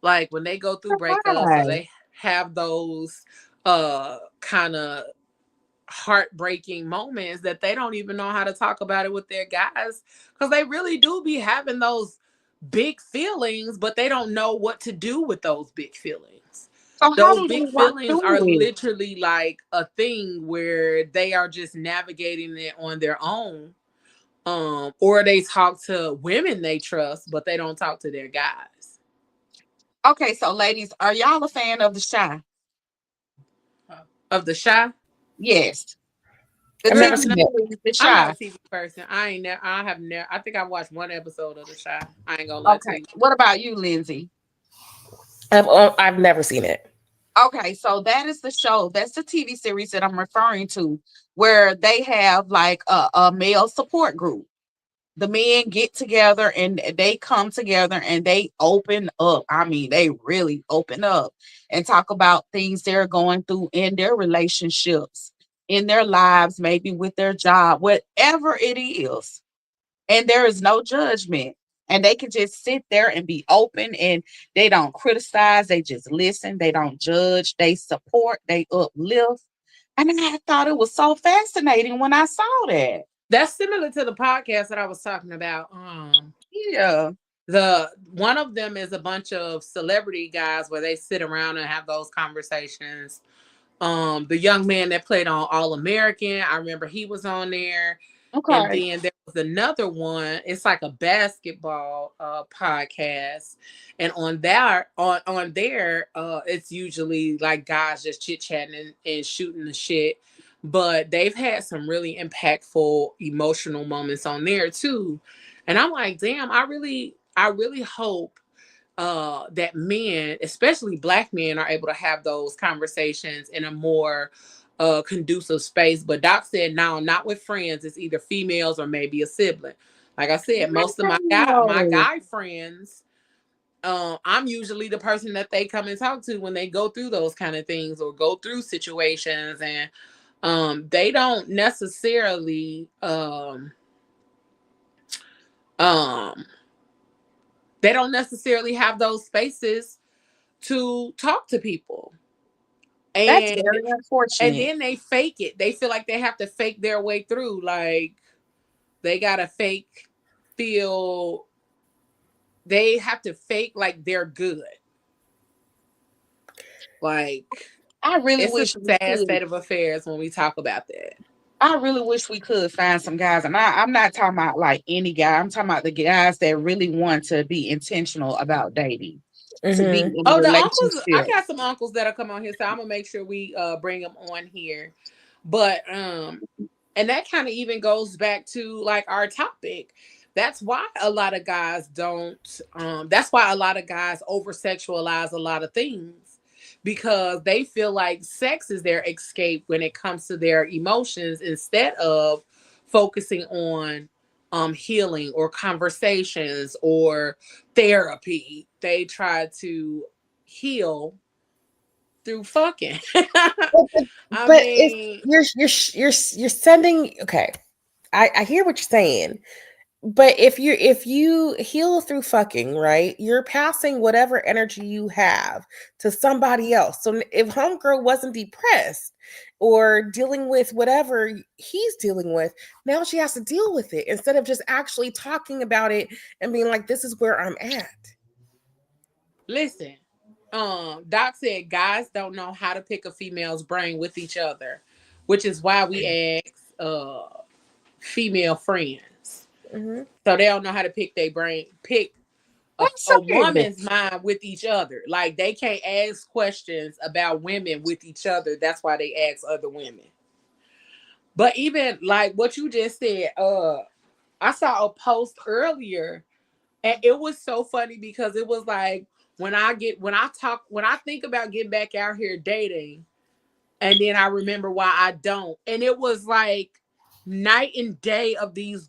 Like when they go through breakups or Why? they have those kind of heartbreaking moments, that they don't even know how to talk about it with their guys, because they really do be having those big feelings, but they don't know what to do with those big feelings. So how Those do they big work feelings through are it? literally like a thing where they are just navigating it on their own. Or they talk to women they trust, but they don't talk to their guys. Okay, so ladies, are y'all a fan of The Shy? Of the shy. Yes. The I've never TV seen Mm, it. series, The I'm not a Shy. TV person. I ain't never. I have never. I think I watched one episode of the shy. I ain't gonna lie to Okay. you. What about you, Lindsay? I've never seen it. Okay, so that is the show. That's the TV series that I'm referring to, where they have like a male support group. The men get together and they come together and they open up. I mean, they really open up and talk about things they're going through in their relationships, in their lives, maybe with their job, whatever it is. And there is no judgment. And they can just sit there and be open and they don't criticize, they just listen, they don't judge, they support, they uplift. And I thought it was so fascinating when I saw that. That's similar to the podcast that I was talking about. Yeah. The one of them is a bunch of celebrity guys where they sit around and have those conversations. The young man that played on All American, I remember he was on there. And Okay. then there was another one. It's like a basketball podcast, and on there, it's usually like guys just chit chatting and shooting the shit. But they've had some really impactful emotional moments on there too, and I'm like, damn, I really hope that men, especially black men, are able to have those conversations in a more conducive space. But Doc said, no, not with friends. It's either females or maybe a sibling. Like I said, most of my Wow. guy friends, I'm usually the person that they come and talk to when they go through those kind of things or go through situations, and they don't necessarily um have those spaces to talk to people. That's And very and unfortunate. then they fake it. They feel like they have to fake their way through. Like they gotta fake feel they have to fake like they're good. Like I really it's a wish we sad could. state of affairs when we talk about that. I really wish we could find some guys, and I'm not talking about like any guy. I'm talking about the guys that really want to be intentional about dating, to be Mm-hmm. in a Oh, the uncles, I relationship. got some uncles that'll come on here, so I'm gonna make sure we bring them on here. But and that kind of even goes back to like our topic. That's why a lot of guys don't that's why a lot of guys over sexualize a lot of things, because they feel like sex is their escape when it comes to their emotions, instead of focusing on healing or conversations or therapy. They try to heal through fucking. But, I but if mean, you're sending, okay, I hear what you're saying, but if you heal through fucking, right, you're passing whatever energy you have to somebody else. So if homegirl wasn't depressed or dealing with whatever he's dealing with, now she has to deal with it instead of just actually talking about it and being like, this is where I'm at. listen, Doc said guys don't know how to pick a female's brain with each other, which is why we ask female friends. Hmm. So they don't know how to pick That's a it. woman's mind with each other. Like they can't ask questions about women with each other. That's why they ask other women. But even like what you just said, I saw a post earlier, and it was so funny because it was like, when I think about getting back out here dating, and then I remember why I don't. And it was like night and day of these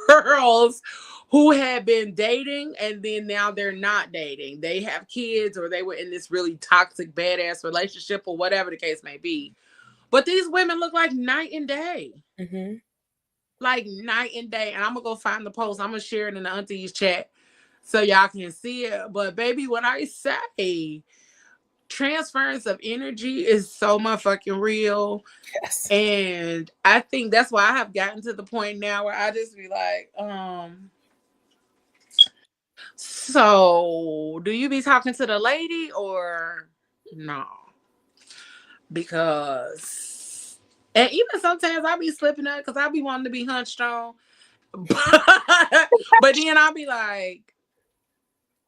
girls who had been dating and then now they're not dating. They have kids, or they were in this really toxic badass relationship, or whatever the case may be. But these women look like night and day. Hmm. Like night and day. And I'm gonna go find the post. I'm gonna share it in the aunties chat so y'all can see it. But baby, when I say transference of energy is so motherfucking real. Yes. And I think that's why I have gotten to the point now where I just be like, so do you be talking to the lady or no? Because, and even sometimes I be slipping up because I be wanting to be hunched on. But then I'll be like,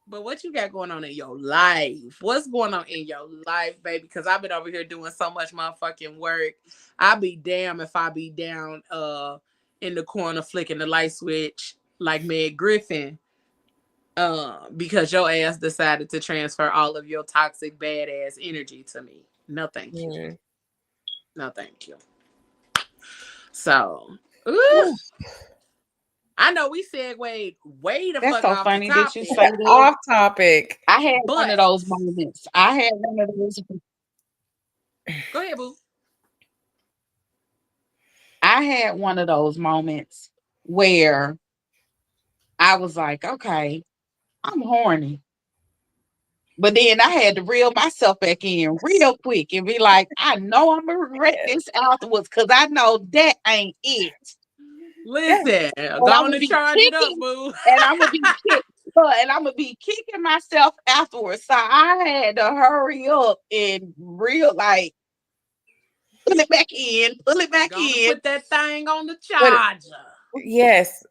but what you got going on in your life? What's going on in your life, baby? Because I've been over here doing so much motherfucking work. I'll be damn if I be down in the corner flicking the light switch like Meg Griffin. Because your ass decided to transfer all of your toxic badass energy to me. No thank you. Mm. No thank you. So ooh, I know we segued way the That's fuck so off the funny that you topic, say that. Off topic. I had one of but those moments. I had one of those. go ahead, boo. I had one of those moments where I was like, okay, I'm horny. But then I had to reel myself back in real quick and be like, I know I'm gonna regret this afterwards because I know that ain't it. Listen, And I'm going gonna to be charge it up, kicking, boo. and I'm gonna be and I'm gonna be kicking myself afterwards. So I had to hurry up and real like pull it back in, pull it back Gonna in. put that thing on the But charger. yes,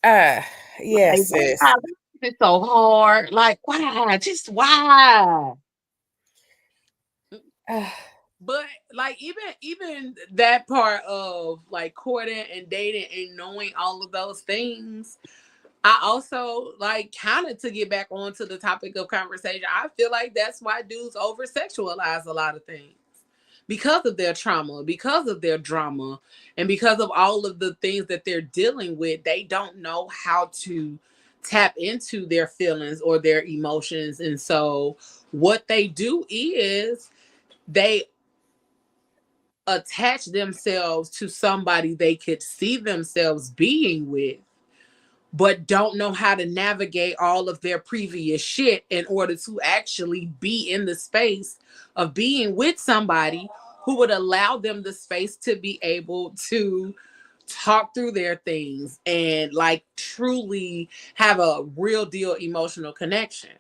uh, Like, yes, sis. why is it so hard? Like, why? Just why? Uh, But like even that part of like courting and dating and knowing all of those things, I also like kind of to get back onto the topic of conversation. I feel like that's why dudes over sexualize a lot of things because of their trauma, because of their drama, and because of all of the things that they're dealing with. They don't know how to tap into their feelings or their emotions. And so what they do is they attach themselves to somebody they could see themselves being with, but don't know how to navigate all of their previous shit in order to actually be in the space of being with somebody who would allow them the space to be able to talk through their things and like truly have a real deal emotional connection.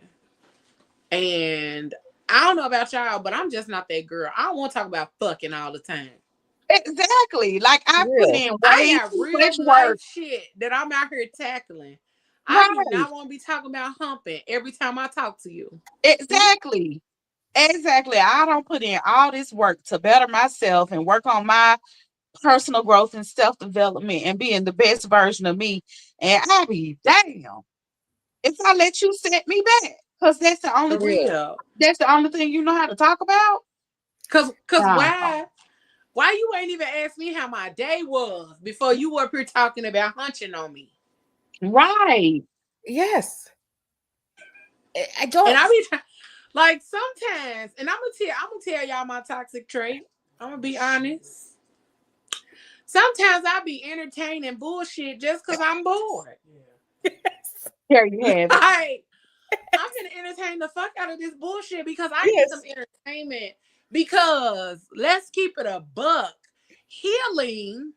And I don't know about y'all, but I'm just not that girl. I don't want to talk about fucking all the time. Exactly. Like I put real. in I way got too much real work. life shit that I'm out here tackling. I do Right. not want to be talking about humping every time I talk to you. Exactly. Exactly. I don't put in all this work to better myself and work on my personal growth and self development and being the best version of me. And I be damn if I let you set me back because For real. that's the only thing you know how to talk about. Cause Nah. why you ain't even asked me how my day was before you were up here talking about hunching on me? Right. Yes. I And don't. I be like sometimes, and I'm gonna tell y'all my toxic trait. I'm gonna be honest. Sometimes I be entertaining bullshit just cause I'm bored. There you have it. Like I'm gonna entertain the fuck out of this bullshit because I need some Yes. entertainment. Because let's keep it a buck. Healing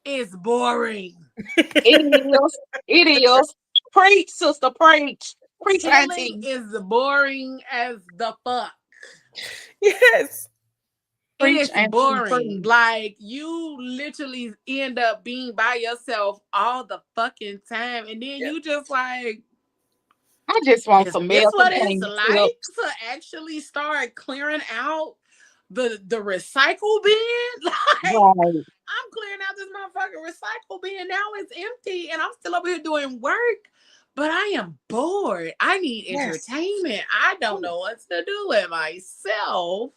is boring. It is. It is. Preach, sister, preach. Preach, Healing auntie. is boring as the fuck. Yes. It Preach, is auntie, boring. preach. Like you literally end up being by yourself all the fucking time, and then Yeah. you just like, I just want is some this male what it's companionship. like to actually start clearing out the recycle bin? Like Right. I'm clearing out this motherfucking recycle bin. Now it's empty and I'm still over here doing work. But I am bored. I need Yes. entertainment. I don't know what to do with myself.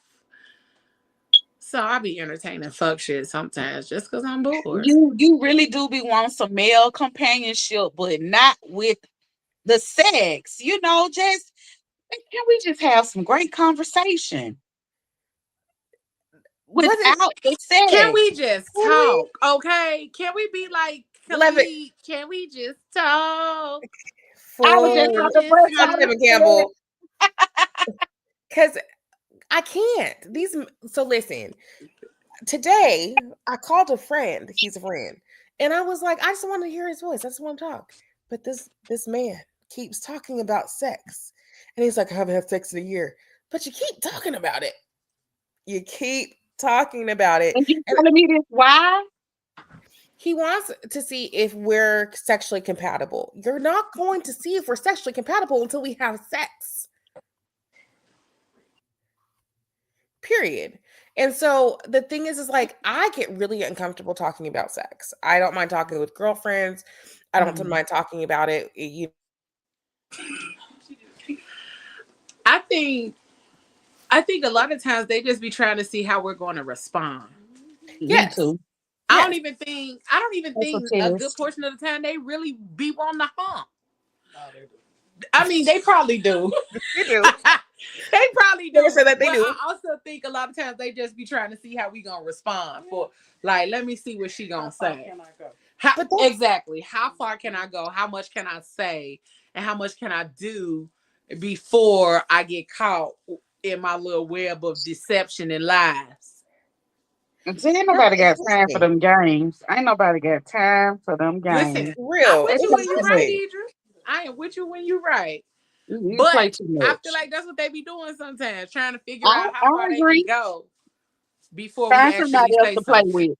So I be entertaining fuck shit sometimes just because I'm bored. You really do be wanting some male companionship, but not with the sex. Just can we just have some great conversation What is without the Can sex? we just Can we? talk? Okay. Can we be like love it Khalid? Can we just talk? I was Can just we for about to just break John out talk? into Kevin that. Campbell? Because I can't. So listen, today I called a friend. He's a friend. And I was like, I just want to hear his voice. I just want to talk. But this man keeps talking about sex. And he's like, I haven't had sex in a year. But you keep talking about it. You keep talking about it. And you And telling me this why? he wants to see if we're sexually compatible. You're not going to see if we're sexually compatible until we have sex. Period. And so the thing is like I get really uncomfortable talking about sex. I don't mind talking with girlfriends. I don't mind talking about it. I think I think a lot of times they just be trying to see how we're going to respond. Me Yes. too. Yes. I don't even That's a think a good test. portion of the time they really be wanting to hump. I mean, they probably do. They do. They probably Never do. said that they But do. I also think a lot of times they just be trying to see how we gonna respond. For like, let me see what she gonna say. But that's Exactly. How far can I go? How much can I say? And how much can I do before I get caught in my little web of deception and lies? See, ain't That's nobody got time for interesting. them games. Ain't nobody got time for them Listen, games. I'm Real. with They you play when too you're It's right, much. interesting. Deidre. I am with you when you're right. You But play too I feel much. like that's what they be doing sometimes, trying to figure I, out how I far they can agree. go before we Find actually somebody else say to play something. with.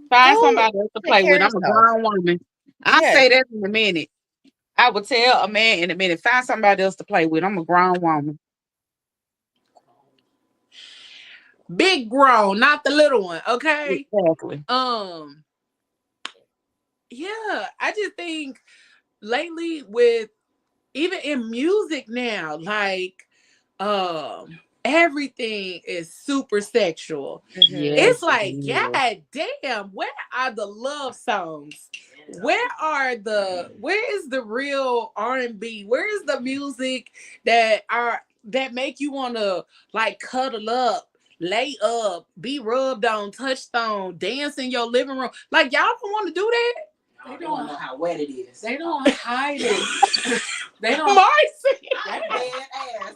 Find Go somebody else to take play care with. of I'm a yourself. grown woman. I'll Yes. say that in a minute. I would tell a man in a minute, find somebody else to play with. I'm a grown woman. Big grown, not the little one, okay? Exactly. Um, yeah, I just think lately with even in music now, like everything is super sexual. Hmm. Yes, It's it like, is. God damn, where are the love songs? Where is the real R&B? Where is the music that make you want to like cuddle up, lay up, be rubbed on, touched on, dance in your living room? Like y'all don't want to do that? They don't know how wet it is. They don't hide it. They don't. Marcy. That bad ass.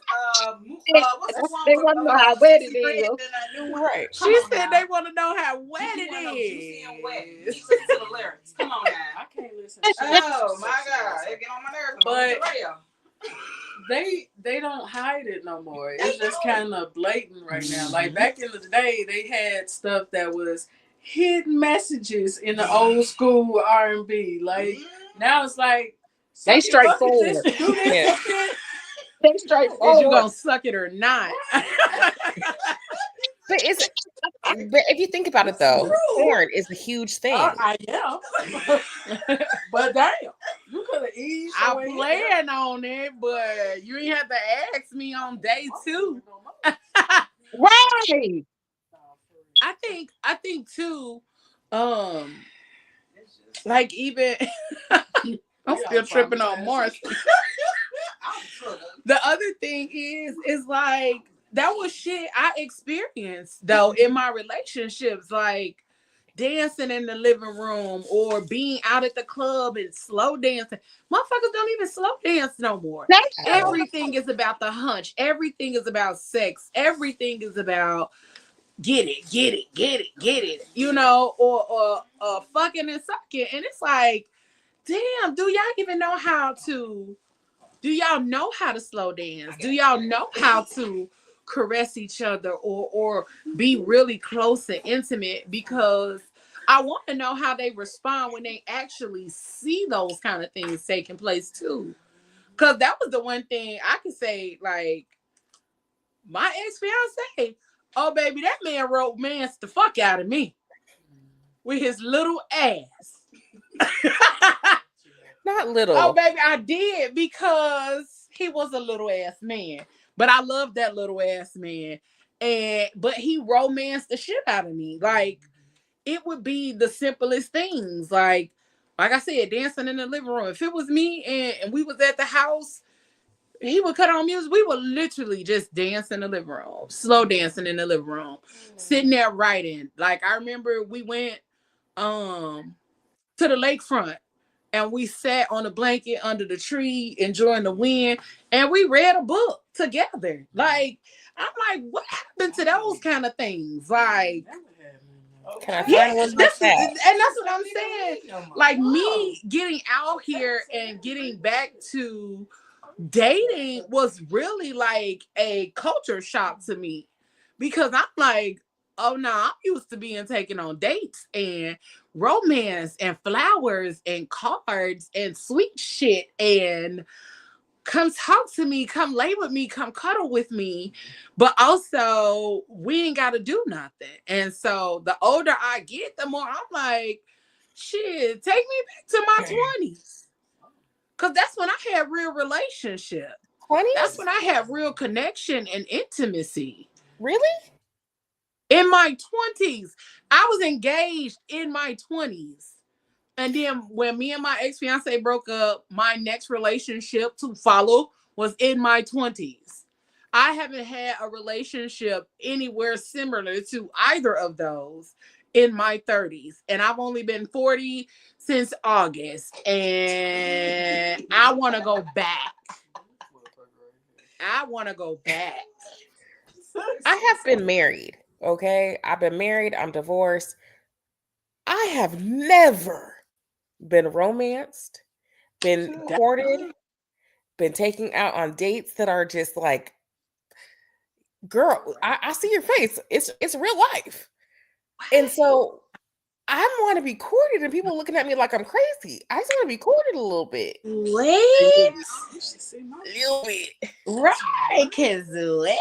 What's the one They with want to know how wet it Sissy Red is. and that new one? Right. Come She on said now. they want to know how wet You want to know juicy and wet. it Listen is. to the lyrics. Come on now. I can't listen to Oh my God. It get on my nerves. But the radio. They don't hide it no more. It's just kind of blatant right now. Like back in the day, they had stuff that was hidden messages in the old school R&B. Like now it's like They suck it, fuck it, this, straightforward. do this, Yeah. fuck that. They Is you straightforward. gonna suck it or not? But but if you think about it though, porn is a huge thing. I am. But damn, you could have eased I your way in. plan on it, but you ain't have to ask me on day 2. Right. I think too, um, like even I'm still tripping on Mars. The other thing is like that was shit I experienced though in my relationships, like dancing in the living room or being out at the club and slow dancing. Motherfuckers don't even slow dance no more. That's At all. Everything is about the hunch. Everything is about sex. Everything is about get it, get it, get it, get it. You know, or fucking and sucking. And it's like, damn, do y'all even know how to? Do y'all know how to slow dance? Do y'all know how to caress each other or be really close and intimate? Because I want to know how they respond when they actually see those kind of things taking place too. Because that was the one thing I could say, like, my ex-fiance, oh baby, that man romanced the fuck out of me with his little ass. Not Oh, little. baby, I did because he was a little ass man. But I love that little ass man. But he romanced the shit out of me. Like, it would be the simplest things. Like I said, dancing in the living room. If it was me and we was at the house, he would cut on music. We would literally just dance in the living room, slow dancing in the living room, sitting there writing. Like I remember we went to the lakefront and we sat on a blanket under the tree enjoying the wind and we read a book together. Like I'm like, what happened to those kind of things? Like Can I yeah, find one like that's that? and that's what I'm saying. Like me getting out here and getting back to dating was really like a culture shock to me because I'm like, oh no, I'm used to being taken on dates and romance and flowers and cards and sweet shit and come talk to me, come lay with me, come cuddle with me. But also, we ain't got to do nothing. And so the older I get, the more I'm like, shit, take me back to my 20s. Because that's when I had real relationship. That's 20s? when I had real connection and intimacy. Really? In my 20s, I was engaged in my 20s. And then when me and my ex-fiance broke up, my next relationship to follow was in my 20s. I haven't had a relationship anywhere similar to either of those in my 30s. And I've only been 40 since August. And I want to go back. I want to go back. I have been married. Okay, I've been married, I'm divorced. I have never been romanced, been courted, been taken out on dates that are just like, girl, I see your face. It's real life. And so I want to be courted, and people looking at me like I'm crazy. I just want to be courted a little bit. What? A little bit. Right, cause what?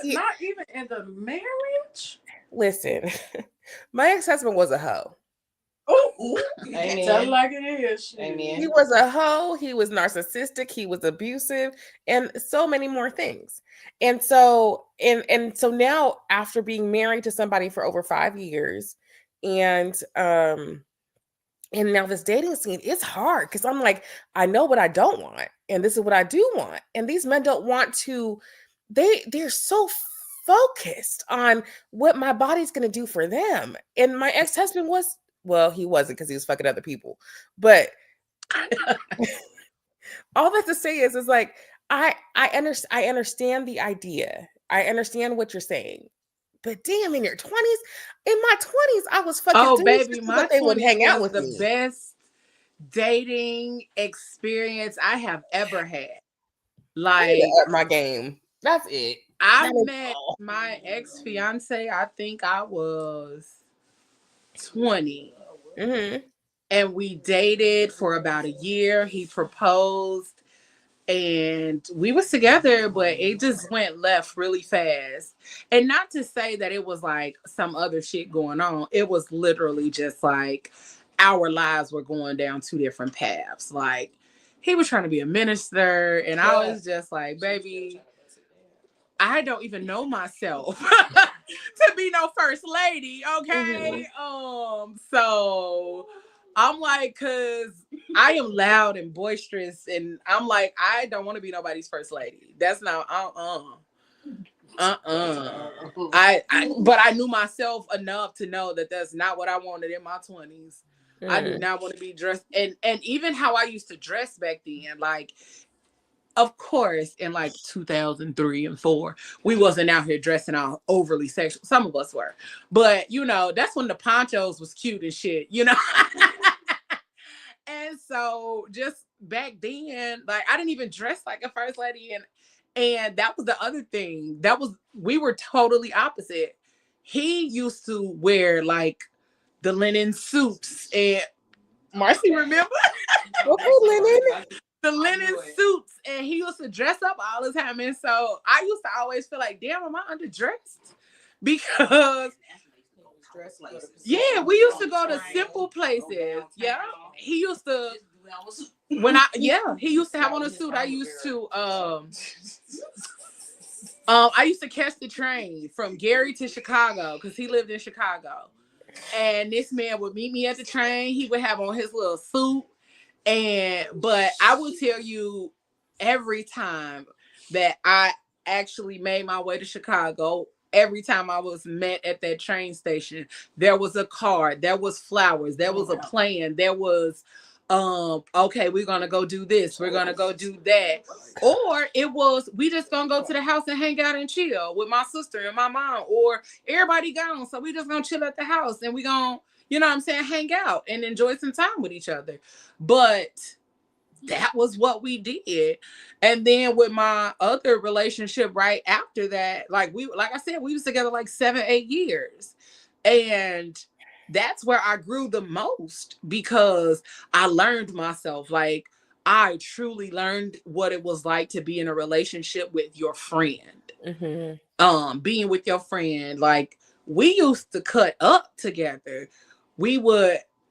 Not even in the marriage. Listen, my ex-husband was a hoe. Oh, Amen. tell it like it is. Amen. He was a hoe. He was narcissistic. He was abusive, and so many more things. And so, so now, after being married to somebody for over 5 years, and now this dating scene, it's hard because I'm like, I know what I don't want, and this is what I do want. And these men don't want to. They're so focused on what my body's going to do for them. And my ex-husband was. Well, he wasn't because he was fucking other people. But all that to say is like I understand the idea. I understand what you're saying. But damn, in your 20s, in my 20s, I was fucking. Oh, baby, my they would hang out with the me. best dating experience I have ever had. I Like, need to up my game. That's it. I met my ex-fiance, I think I was 20. Mm-hmm. And we dated for about a year. He proposed and we was together, but it just went left really fast. And not to say that it was like some other shit going on. It was literally just like our lives were going down two different paths. Like, he was trying to be a minister, and I was just like, baby, I don't even know myself to be no first lady, okay? Mm-hmm. So I'm like, cause I am loud and boisterous, and I'm like, I don't want to be nobody's first lady. That's not but I knew myself enough to know that that's not what I wanted in my 20s. I did not want to be dressed, and even how I used to dress back then, like, of course, in like 2003 and 4, we wasn't out here dressing all overly sexual. Some of us were, but that's when the ponchos was cute and shit, And so just back then, like, I didn't even dress like a first lady, and that was the other thing. We were totally opposite. He used to wear like the linen suits, and Marcy, remember? Okay, linen. The linen suits, and he used to dress up all the time. And so I used to always feel like, damn, am I underdressed? Because we used to go to simple places. Yeah. He used to he used to have on a suit. I used to catch the train from Gary to Chicago because he lived in Chicago. And this man would meet me at the train. He would have on his little suit. But I will tell you, every time that I actually made my way to Chicago, every time I was met at that train station, there was a card, there was flowers, there was a plan, there was, okay, we're going to go do this, we're going to go do that. Or it was, we just going to go to the house and hang out and chill with my sister and my mom, or everybody gone, so we just going to chill at the house and we going to, hang out and enjoy some time with each other. But that was what we did. And then with my other relationship right after that, like I said, we was together like 7-8 years. And that's where I grew the most because I learned myself. Like, I truly learned what it was like to be in a relationship with your friend. Mm-hmm. Being with your friend, like, we used to cut up together.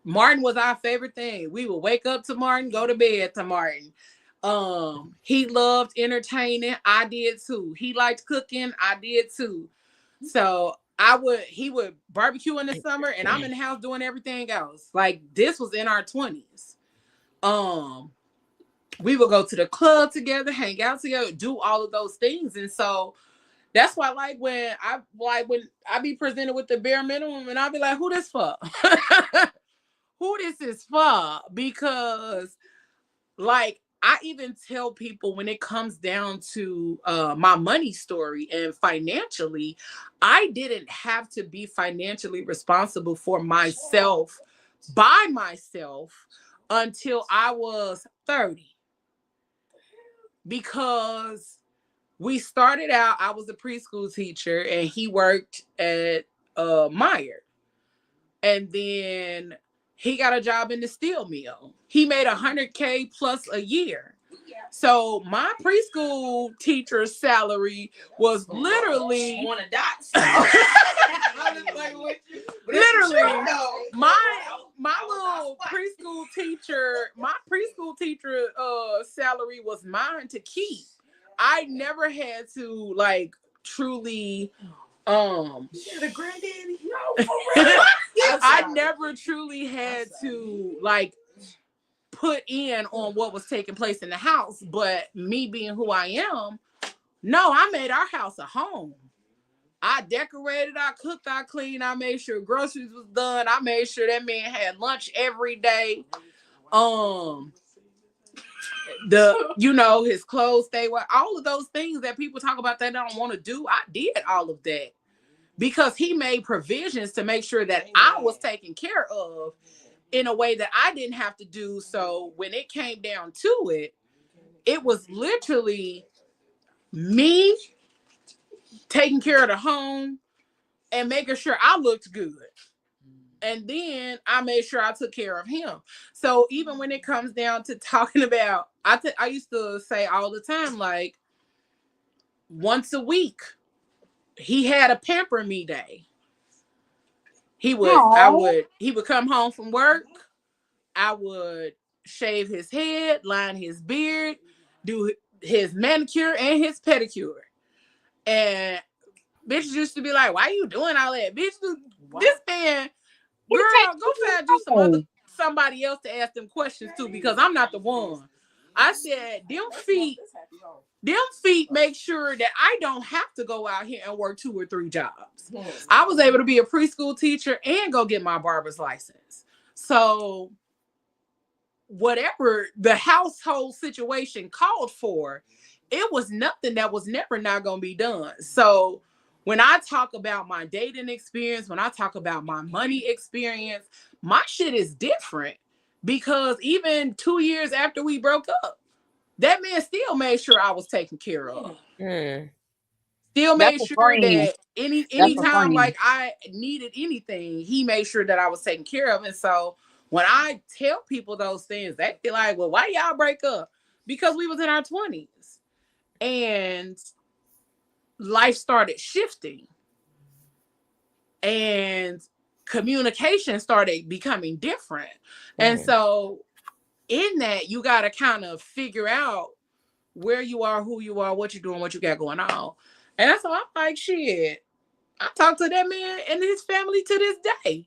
Martin was our favorite thing. We would wake up to Martin, go to bed to Martin. He loved entertaining. I did too. He liked cooking. I did too. So he would barbecue in the summer, and I'm in the house doing everything else. Like, this was in our 20s. We would go to the club together, hang out together, do all of those things. And so that's why, like, when I be presented with the bare minimum, and I'll be like, who this for? Who this is for? Because, like, I even tell people when it comes down to my money story and financially, I didn't have to be financially responsible for myself by myself until I was 30. Because we started out, I was a preschool teacher and he worked at Meyer. And then he got a job in the steel mill. He made $100K plus a year. So my preschool teacher's salary was literally On a dot. literally my little preschool teacher salary was mine to keep. I never had to like truly The granddaddy. No, for real. I never truly had to like put in on what was taking place in the house, but me being who I am, no, I made our house a home. I decorated, I cooked, I cleaned, I made sure groceries was done, I made sure that man had lunch every day. His clothes stay well, all of those things that people talk about that they don't want to do, I did all of that because he made provisions to make sure that I was taken care of in a way that I didn't have to do. So when it came down to it, it was literally me taking care of the home and making sure I looked good. And then I made sure I took care of him. So even when it comes down to talking about, I used to say all the time, like once a week, he had a pamper me day. He would come home from work. I would shave his head, line his beard, do his manicure and his pedicure. And bitches used to be like, why are you doing all that? Bitch, this man, girl, go find you somebody else to ask them questions to, because I'm not the one. I said, them feet make sure that I don't have to go out here and work 2 or 3 jobs. I was able to be a preschool teacher and go get my barber's license. So whatever the household situation called for, it was nothing that was never not going to be done. So when I talk about my dating experience, when I talk about my money experience, my shit is different, because even 2 years after we broke up, that man still made sure I was taken care of. Still made sure that anytime like I needed anything, he made sure that I was taken care of. And so when I tell people those things, they be like, well, why y'all break up? Because we was in our 20s and life started shifting and communication started becoming different. And so in that, you got to kind of figure out where you are, who you are, what you're doing, what you got going on. And so I'm like, shit, I talk to that man and his family to this day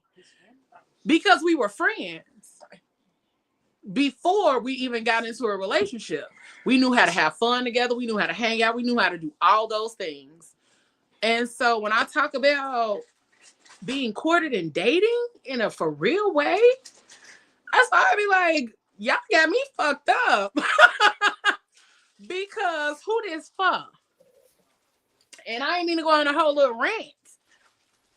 because we were friends before we even got into a relationship. We knew how to have fun together. We knew how to hang out. We knew how to do all those things. And so when I talk about being courted and dating in a for real way, that's why I be like, y'all got me fucked up. Because who this for? And I ain't mean to go on a whole little rant,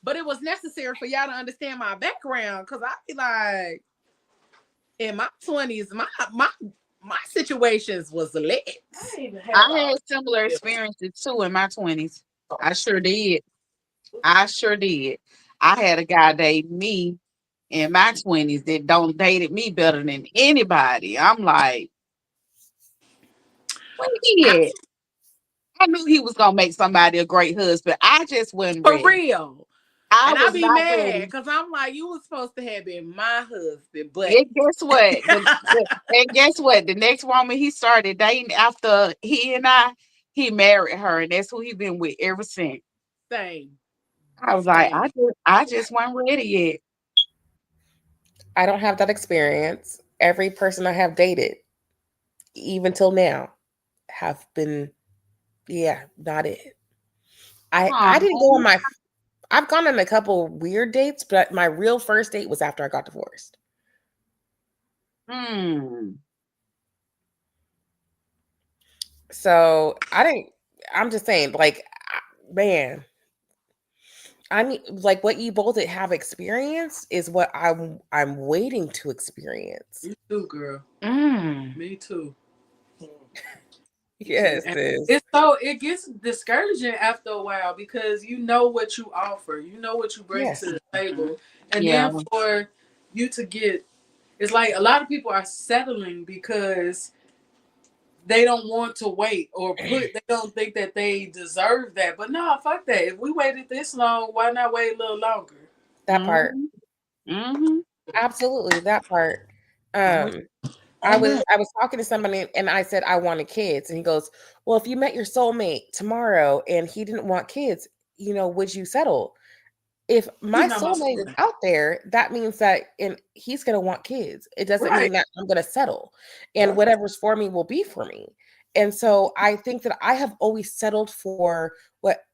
but it was necessary for y'all to understand my background, because I be like, in my 20s, my situations was lit. I had similar experiences too in my 20s. I sure did. I had a guy date me in my 20s that don't dated me better than anybody. I'm like, where he at? I knew he was gonna make somebody a great husband. I just wasn't For ready. real. I be mad because I'm like, you was supposed to have been my husband. But and guess what? And guess what? The next woman he started dating after he married her, and that's who he been with ever since. Same. I was like, I just wasn't ready yet. I don't have that experience. Every person I have dated, even till now, have been, not it. I didn't go on I've gone on a couple weird dates, but my real first date was after I got divorced. So I'm just saying, like, man, I mean, like what you both have experienced is what I'm waiting to experience. Me too, girl. Me too. Yes, And sis. it gets discouraging after a while because you know what you offer, you know what you bring Yes. to the table, and Yeah. then for you to get, it's like a lot of people are settling because they don't want to wait or they don't think that they deserve that. But no, fuck that. If we waited this long, why not wait a little longer? That part. Mm-hmm. Absolutely, that part. I'm with, I I'm with. was talking to somebody and I said I wanted kids, and he goes, "Well, if you met your soulmate tomorrow and he didn't want kids, would you settle?" If He's my not my soulmate is soulmate. out there, that means that and he's gonna want kids. It doesn't Right. mean that I'm gonna settle. And Right. whatever's for me will be for me. And so I think that I have always settled for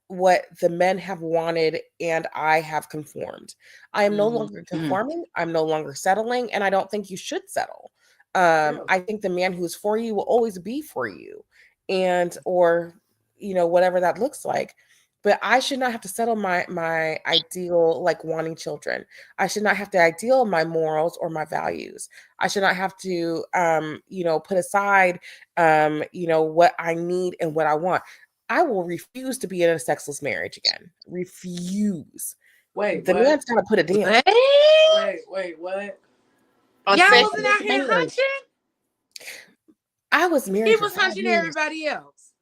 what the men have wanted and I have conformed. I am no longer conforming, I'm no longer settling, and I don't think you should settle. Yeah. I think the man who's for you will always be for you. And or whatever that looks like, but I should not have to settle my ideal, like wanting children. I should not have to ideal my morals or my values. I should not have to put aside what I need and what I want. I will refuse to be in a sexless marriage again. Refuse. Wait, The what? man's gotta put it down. Wait, what? A Y'all sexless wasn't out here marriage. hunching? I was married He for was 5 hunching years. everybody else.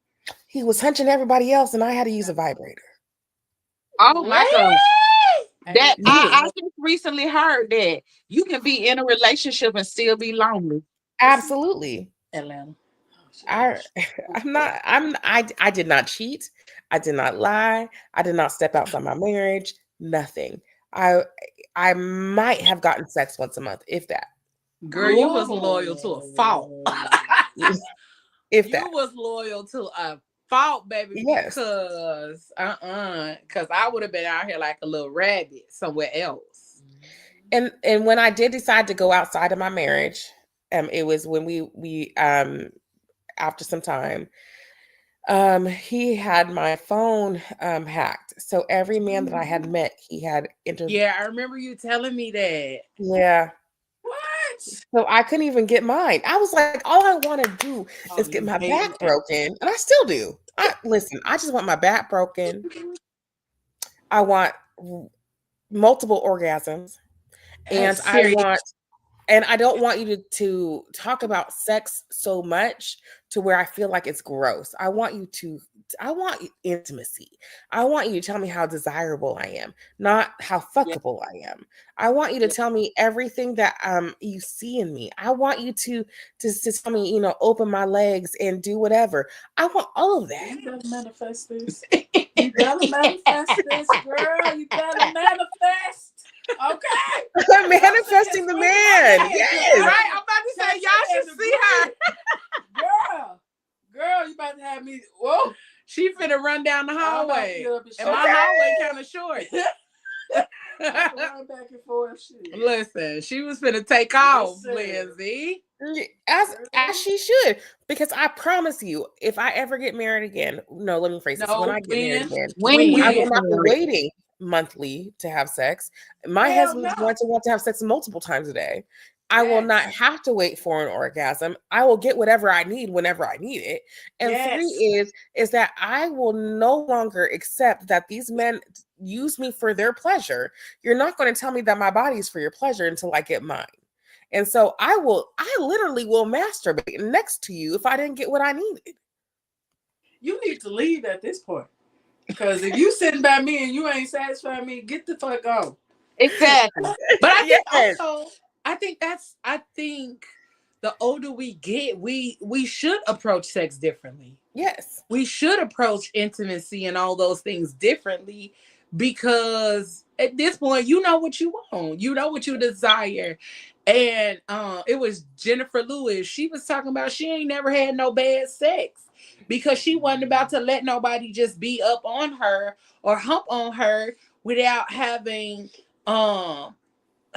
He was hunching everybody else, and I had to use a vibrator. Oh my God. That Yeah. I just recently heard that you can be in a relationship and still be lonely. Absolutely. Atlanta. I I did not cheat. I did not lie. I did not step outside my marriage. Nothing. I I might have gotten sex once a month, if that. Girl, you was loyal to a fault. If You that. was loyal to a fault, baby, Yes. because I would have been out here like a little rabbit somewhere else. And when I did decide to go outside of my marriage, it was when we after some time, he had my phone hacked. So every man that I had met, he had entered. Yeah, I remember you telling me that. Yeah. What? So I couldn't even get mine. I was like, all I want to do is get you my hate back that. broken, and I still do. Listen, I just want my back broken. I want multiple orgasms, and Period. I don't want you to talk about sex so much to where I feel like it's gross. I want intimacy. I want you to tell me how desirable I am, not how fuckable I am. I want you to tell me everything that you see in me. I want you to tell me, open my legs and do whatever. I want all of that. You gotta manifest this. You gotta manifest this, girl. You gotta manifest. Okay. I'm manifesting the man. Yes. Right, I'm about to say y'all should see her. Girl, you about to have me. Whoa. She finna run down the hallway, and my Okay. hallway kind of short. Run back and forth. Shit. Listen, she was finna take off, Listen. Lindsay. As she should, because I promise you, if I ever get married again, no, let me phrase this. When I get married again, When I you will get not be married. waiting monthly to have sex. My Hell husband's no. going to want to have sex multiple times a day. I will Yes. not have to wait for an orgasm. I will get whatever I need whenever I need it. And Yes. 3 is that I will no longer accept that these men use me for their pleasure. You're not going to tell me that my body is for your pleasure until I get mine. And so I literally will masturbate next to you if I didn't get what I needed. You need to leave at this point. Because if you sitting by me and you ain't satisfying me, get the fuck on. Exactly. But I think Yes. also, I think the older we get, we should approach sex differently. Yes. We should approach intimacy and all those things differently, because at this point, you know what you want. You know what you desire. And it was Jennifer Lewis. She was talking about she ain't never had no bad sex because she wasn't about to let nobody just be up on her or hump on her without having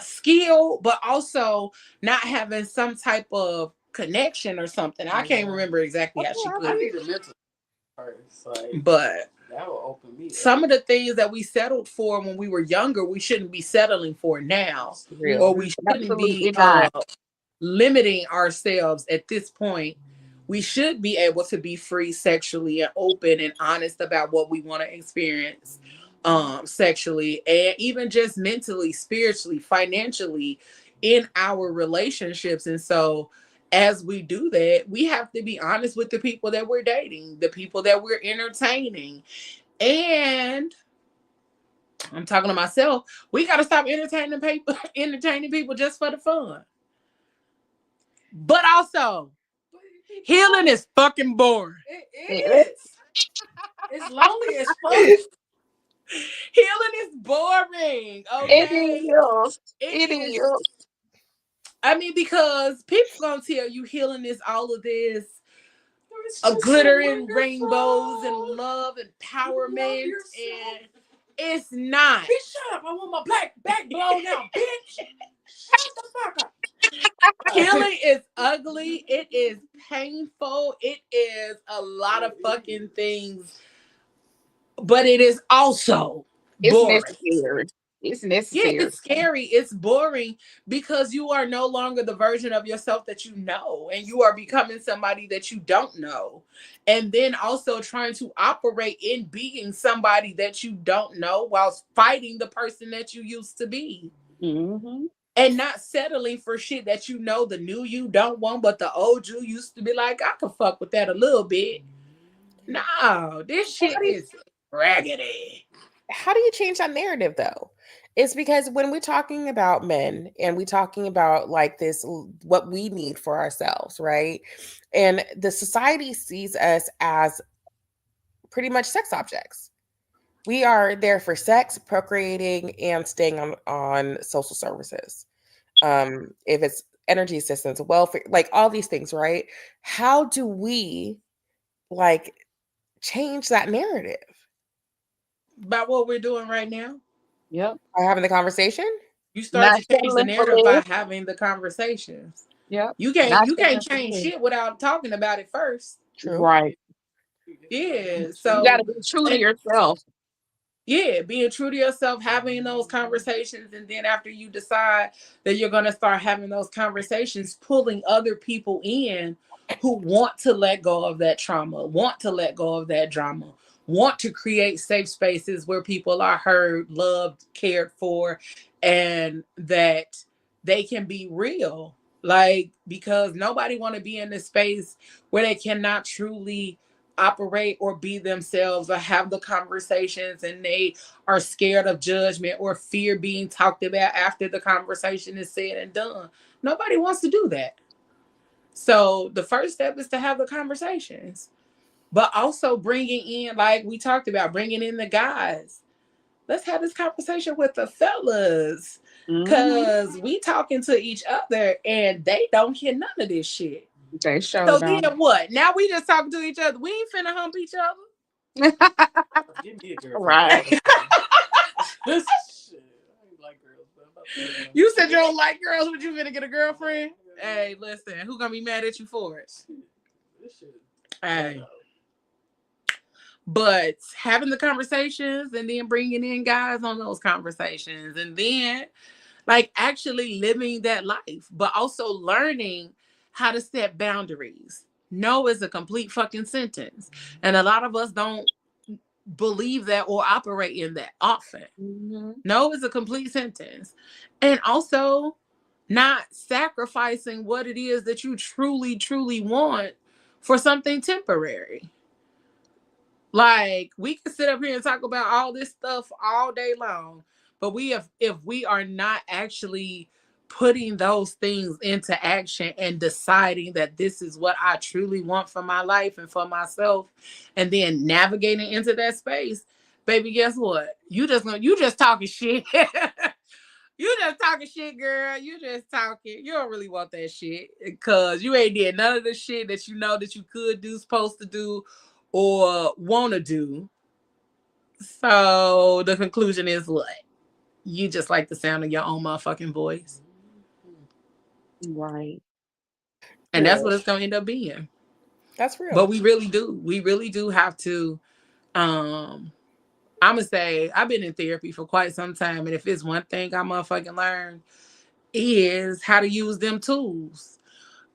skill, but also not having some type of connection or something. I can't remember exactly how she put I it. need a mental first. Like, But that will open me some up. of the things that we settled for when we were younger, we shouldn't be settling for now. Real. Or we shouldn't be Absolutely not. limiting ourselves at this point. We should be able to be free sexually and open and honest about what we want to experience sexually, and even just mentally, spiritually, financially in our relationships. And so as we do that, we have to be honest with the people that we're dating, the people that we're entertaining. And I'm talking to myself, we got to stop entertaining people just for the fun. But also, healing is fucking boring. It is. It's lonely as fuck. Healing is boring. Okay. It is. I mean, because people gonna tell you healing is all of this It's glittering so rainbows and love, empowerment, and it's not. Bitch, shut up. I want my black back blown out, bitch. Shut the fuck up. Healing is ugly. It is painful. It is a lot of fucking things. But it is also boring. Necessary. It's necessary. Yeah, it's scary. It's boring because you are no longer the version of yourself that you know, and you are becoming somebody that you don't know. And then also trying to operate in being somebody that you don't know while fighting the person that you used to be. Mm-hmm. And not settling for shit that you know the new you don't want, but the old you used to be like, I can fuck with that a little bit. No, this shit is raggedy. How do you change that narrative though? It's because when we're talking about men and we're talking about like this, what we need for ourselves, right? And the society sees us as pretty much sex objects. We are there for sex, procreating, and staying on social services. If it's energy assistance, welfare, like all these things, right? How do we like change that narrative? By what we're doing right now. Yep. By having the conversation? You start Not to change the settling for narrative by less. having the conversations. Yep. You Not can't settling for change less. shit without talking about it first. True. Right. Yeah. You So got to be true to yourself. yeah, being true to yourself, having those conversations, and then after you decide that you're going to start having those conversations, pulling other people in who want to let go of that trauma, want to let go of that drama, want to create safe spaces where people are heard, loved, cared for, and that they can be real. Like, because nobody want to be in this space where they cannot truly operate or be themselves or have the conversations, and they are scared of judgment or fear being talked about after the conversation is said and done. Nobody wants to do that. So the first step is to have the conversations, but also bringing in, like we talked about, bringing in the guys. Let's have this conversation with the fellas, because we talking to each other and they don't hear none of this shit. They show So them. then what? Now we just talking to each other. We ain't finna hump each other. Give me a girlfriend. Right. Shit. I ain't like girls, but I'm about to You said you don't like girls, but you finna get a girlfriend? Hey, listen, who gonna be mad at you for it? this shit. Hey. But having the conversations and then bringing in guys on those conversations, and then like actually living that life, but also learning how to set boundaries. No is a complete fucking sentence. And a lot of us don't believe that or operate in that often. No is a complete sentence. And also not sacrificing what it is that you truly, truly want for something temporary. Like, we can sit up here and talk about all this stuff all day long, but if we are not actually putting those things into action and deciding that this is what I truly want for my life and for myself, and then navigating into that space, baby, guess what? You just talking shit. You just talking shit, girl. You just talking. You don't really want that shit because you ain't did none of the shit that you know that you could do, supposed to do, or want to do. So the conclusion is what? You just like the sound of your own motherfucking voice. Right. And Yeah, that's what it's gonna end up being. that's But real. we really do have to I'm gonna say I've been in therapy for quite some time, and if it's one thing I motherfucking learned is how to use them tools.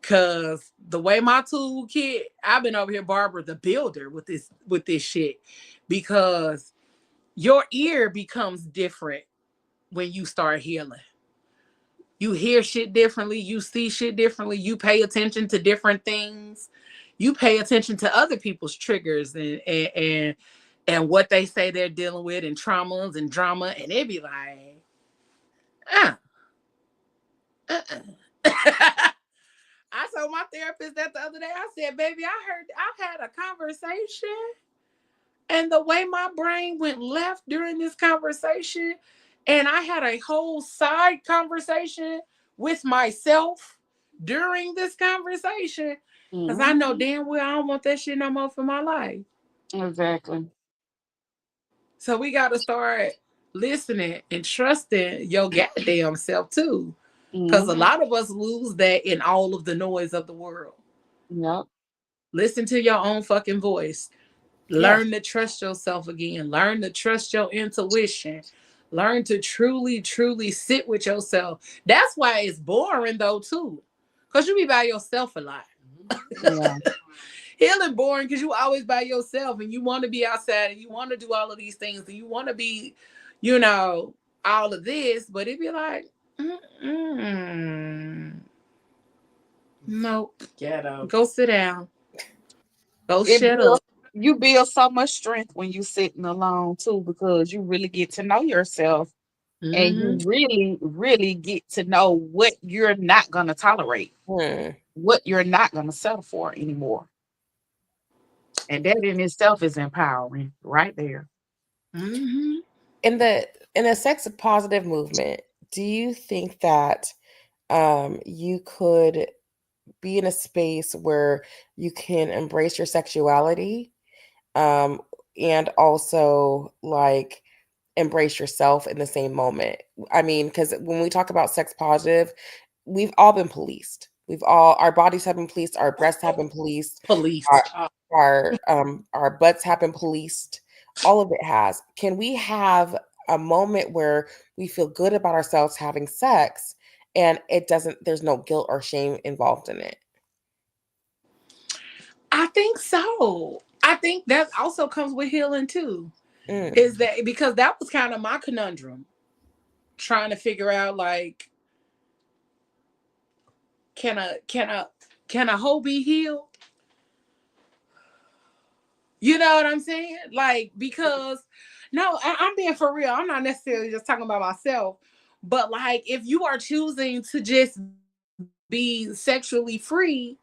Cause the way my toolkit, I've been over here, Barbara the Builder, with this shit, because your ear becomes different when you start healing. You hear shit differently, you see shit differently, you pay attention to different things, you pay attention to other people's triggers and what they say they're dealing with and traumas and drama, and it be like, uh, I told my therapist that the other day. I said, baby, I had a conversation, and the way my brain went left during this conversation, and I had a whole side conversation with myself during this conversation, because I know Mhm. damn well I don't want that shit no more for my life. Exactly. So we got to start listening and trusting your goddamn self too. Because a Mhm. lot of us lose that in all of the noise of the world. Yep. Listen to your own fucking voice. Yeah. Learn to trust yourself again. Learn to trust your intuition. Learn to truly, truly sit with yourself. That's why it's boring though, too. Because you be by yourself a lot. Yeah. Healing boring because you always by yourself and you want to be outside and you want to do all of these things and you want to be, you know, all of this, but it be like, nope. Get up. Go sit down. Go It shut builds up. you build so much strength when you sitting alone too, because you really get to know yourself and Mm-hmm. you really, really get to know what you're not gonna tolerate, Hmm. what you're not gonna settle for anymore. And that in itself is empowering right there. Mm-hmm. In the sex positive movement, do you think that you could be in a space where you can embrace your sexuality, um, and also like embrace yourself in the same moment? I mean, because when we talk about sex positive, we've all been policed. We've all our bodies have been policed, our breasts have been policed, our Policed. our butts have been policed. All of it has. Can we have a moment where we feel good about ourselves having sex and it doesn't there's no guilt or shame involved in it? I think so. I think that also comes with healing too. Mm. Is that because that was kind of my conundrum, trying to figure out like, can a hoe be healed? You know what I'm saying? Like, because no, I'm being for real. I'm not necessarily just talking about myself, but like, if you are choosing to just be sexually free,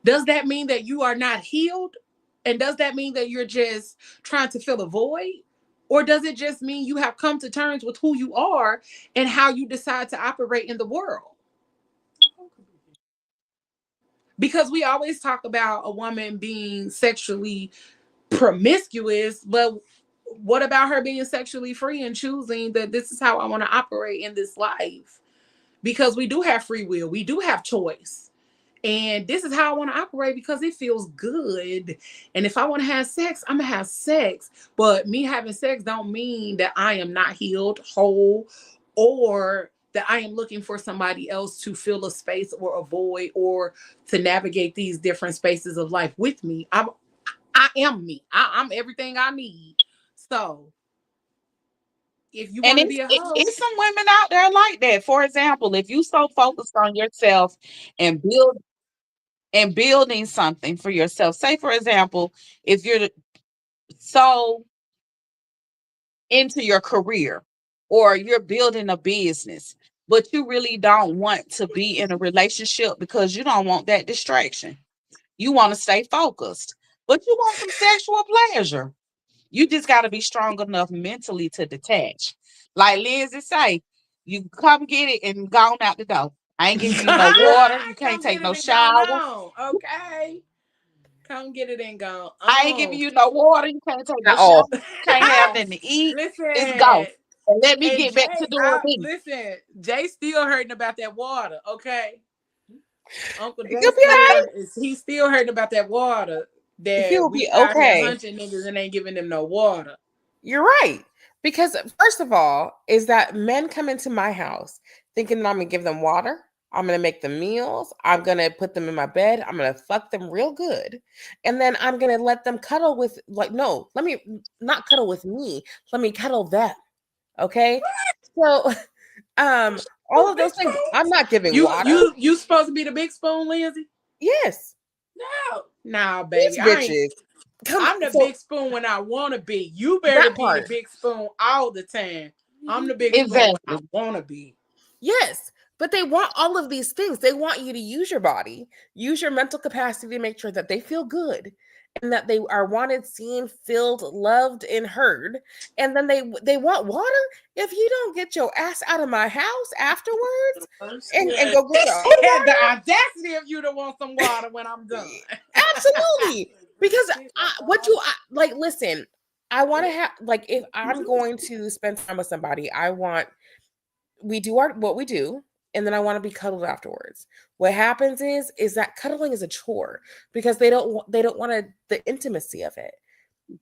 does that mean that you are not healed? And does that mean that you're just trying to fill a void? Or does it just mean you have come to terms with who you are and how you decide to operate in the world? Because we always talk about a woman being sexually promiscuous, but what about her being sexually free and choosing that this is how I want to operate in this life? Because we do have free will, we do have choice. And this is how I want to operate because it feels good. And if I want to have sex, I'm gonna have sex. But me having sex don't mean that I am not healed, whole, or that I am looking for somebody else to fill a space or a void or to navigate these different spaces of life with me. I am me. I'm everything I need. So if you And want to be a hoe, it's some women out there like that. For example, if you so focused on yourself and building something for yourself, say for example, if you're so into your career or you're building a business, but you really don't want to be in a relationship because you don't want that distraction. You want to stay focused, but you want some sexual pleasure. You just got to be strong enough mentally to detach. Like Lindsay say, you come get it and gone out the door. I ain't giving you no water. You can't come take get no it and go shower. on. Okay. Come get it and go I ain't giving on. you no water. You can't take no At shower. all. You can't have nothing to eat. Just go. Listen, And let me and get back to Jay, doing me. listen, Jay still hurting about that water, okay? Uncle He'll Jay be all right. he's still hurting about that water that He'll we be out here okay. hunching niggas and ain't giving them no water. You're right. Because first of all, is that men come into my house thinking that I'm gonna give them water. I'm gonna make them meals. I'm gonna put them in my bed. I'm gonna fuck them real good. And then I'm gonna let them cuddle with no, let me not cuddle with me. Let me cuddle them. Okay. So all of those things. I'm not giving water. You supposed to be the big spoon, Lindsay? Yes. No. Nah, These baby. bitches. I'm the big spoon when I want to be. You better That be the part. big spoon all the time. I'm the big spoon when I Exactly. want to be. Yes, but they want all of these things. They want you to use your body, use your mental capacity to make sure that they feel good and that they are wanted, seen, filled, loved, and heard. And then they want water. If you don't get your ass out of my house afterwards and go get your own Had the water, audacity of you to want some water when I'm done. absolutely. Because listen, I want to have if I'm going to spend time with somebody, we do what we do, and then I want to be cuddled afterwards. What happens is that cuddling is a chore because they don't want the intimacy of it.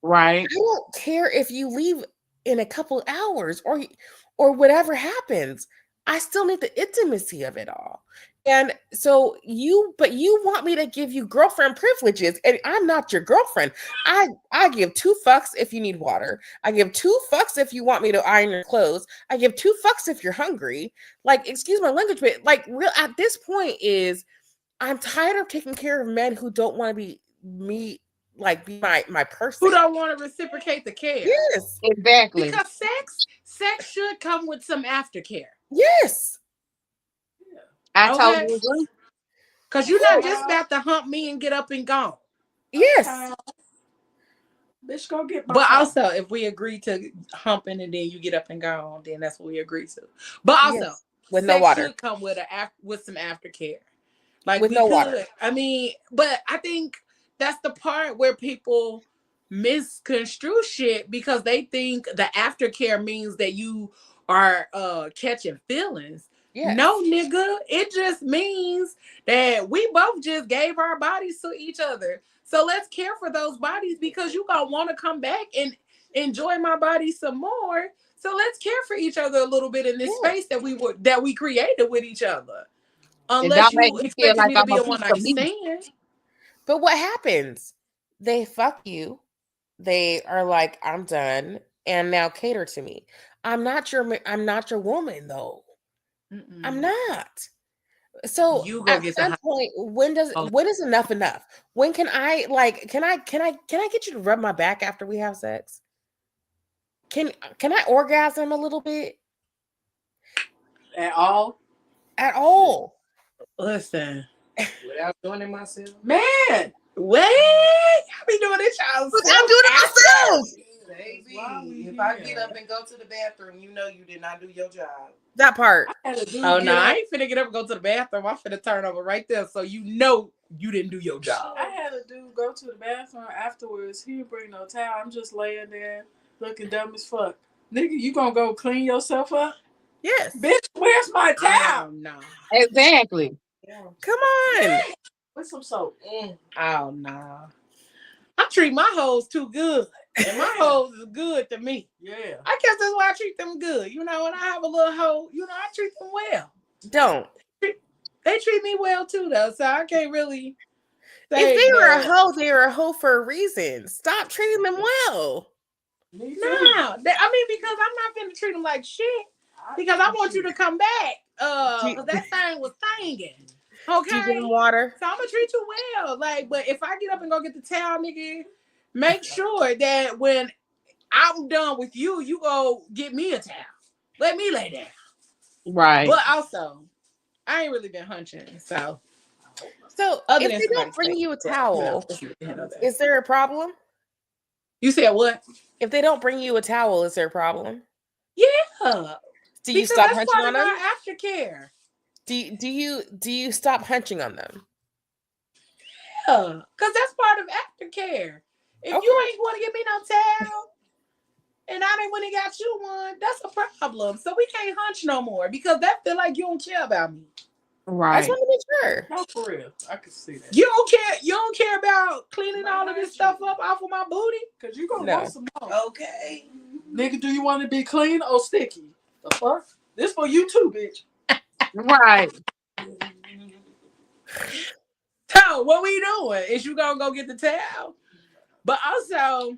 Right. I don't care if you leave in a couple hours or whatever happens. I still need the intimacy of it all. And so you want me to give you girlfriend privileges, and I'm not your girlfriend. I give 2 fucks if you need water. I give 2 fucks if you want me to iron your clothes. I give 2 fucks if you're hungry. Excuse my language, but real at this point is I'm tired of taking care of men who don't want to be me, be my person. Who don't want to reciprocate the care. Yes. Exactly. Because sex should come with some aftercare. Yes. I totally agree. Because you're not just about to hump me and get up and gone. Yes. Bitch, go get my But phone. Also, if we agree to humping and then you get up and gone, then that's what we agree to. But also, yes. With no water, should come with some aftercare. With no water. I mean, but I think that's the part where people misconstrue shit because they think the aftercare means that you are catching feelings. Yes. No, nigga, it just means that we both just gave our bodies to each other. So let's care for those bodies because you gonna want to come back and enjoy my body some more. So let's care for each other a little bit in this space that we created with each other. Unless you expect me to be a one-night stand. But what happens? They fuck you. They are like, I'm done, and now cater to me. I'm not your woman though. Mm-mm. I'm not. So you go at some point, when is enough enough? When can I can I get you to rub my back after we have sex? Can I orgasm a little bit? At all? At all. Listen. Without doing it myself. Man, wait. I be doing it y'all. I'm doing it myself. Baby, if I get up and go to the bathroom, you know you did not do your job. That part. I ain't finna get up and go to the bathroom. I'm finna turn over right there so you know you didn't do your job. I had a dude go to the bathroom afterwards. He didn't bring no towel. I'm just laying there looking dumb as fuck. Nigga, you gonna go clean yourself up? Yes. Bitch, where's my towel? No. Exactly. Come on. With some soap. Oh, no. I treat my hoes too good. And my hoes is good to me. Yeah. I guess that's why I treat them good. You know, when I have a little hoe, I treat them well. Don't. They treat me well too, though. So I can't really say if they were a hoe, they were a hoe for a reason. Stop treating them well. No. I mean, because I'm not going to treat them like shit. Because I want you to come back. Because that thing was thinging. Okay. Do you give them water? So I'm gonna treat you well. But if I get up and go get the towel, nigga, make sure that when I'm done with you, you go get me a towel. Let me lay down. Right. But also, I ain't really been hunching. So if they don't bring you a towel, is there a problem? You said what? If they don't bring you a towel, is there a problem? Yeah. Do you stop hunching on them? Aftercare. Do you stop hunching on them? Yeah, because that's part of aftercare. If you ain't want to give me no towel, and I didn't when he got you one, that's a problem. So we can't hunch no more because that feel like you don't care about me. I just Right. want to make sure. No, for real. I can see that. You don't care. You don't care about cleaning all of this stuff up off of my booty. Cause you gonna No. want some more. Okay. Nigga, do you want to be clean or sticky? The fuck? This for you too, bitch. Right. So what we doing? Is you gonna go get the towel? But also,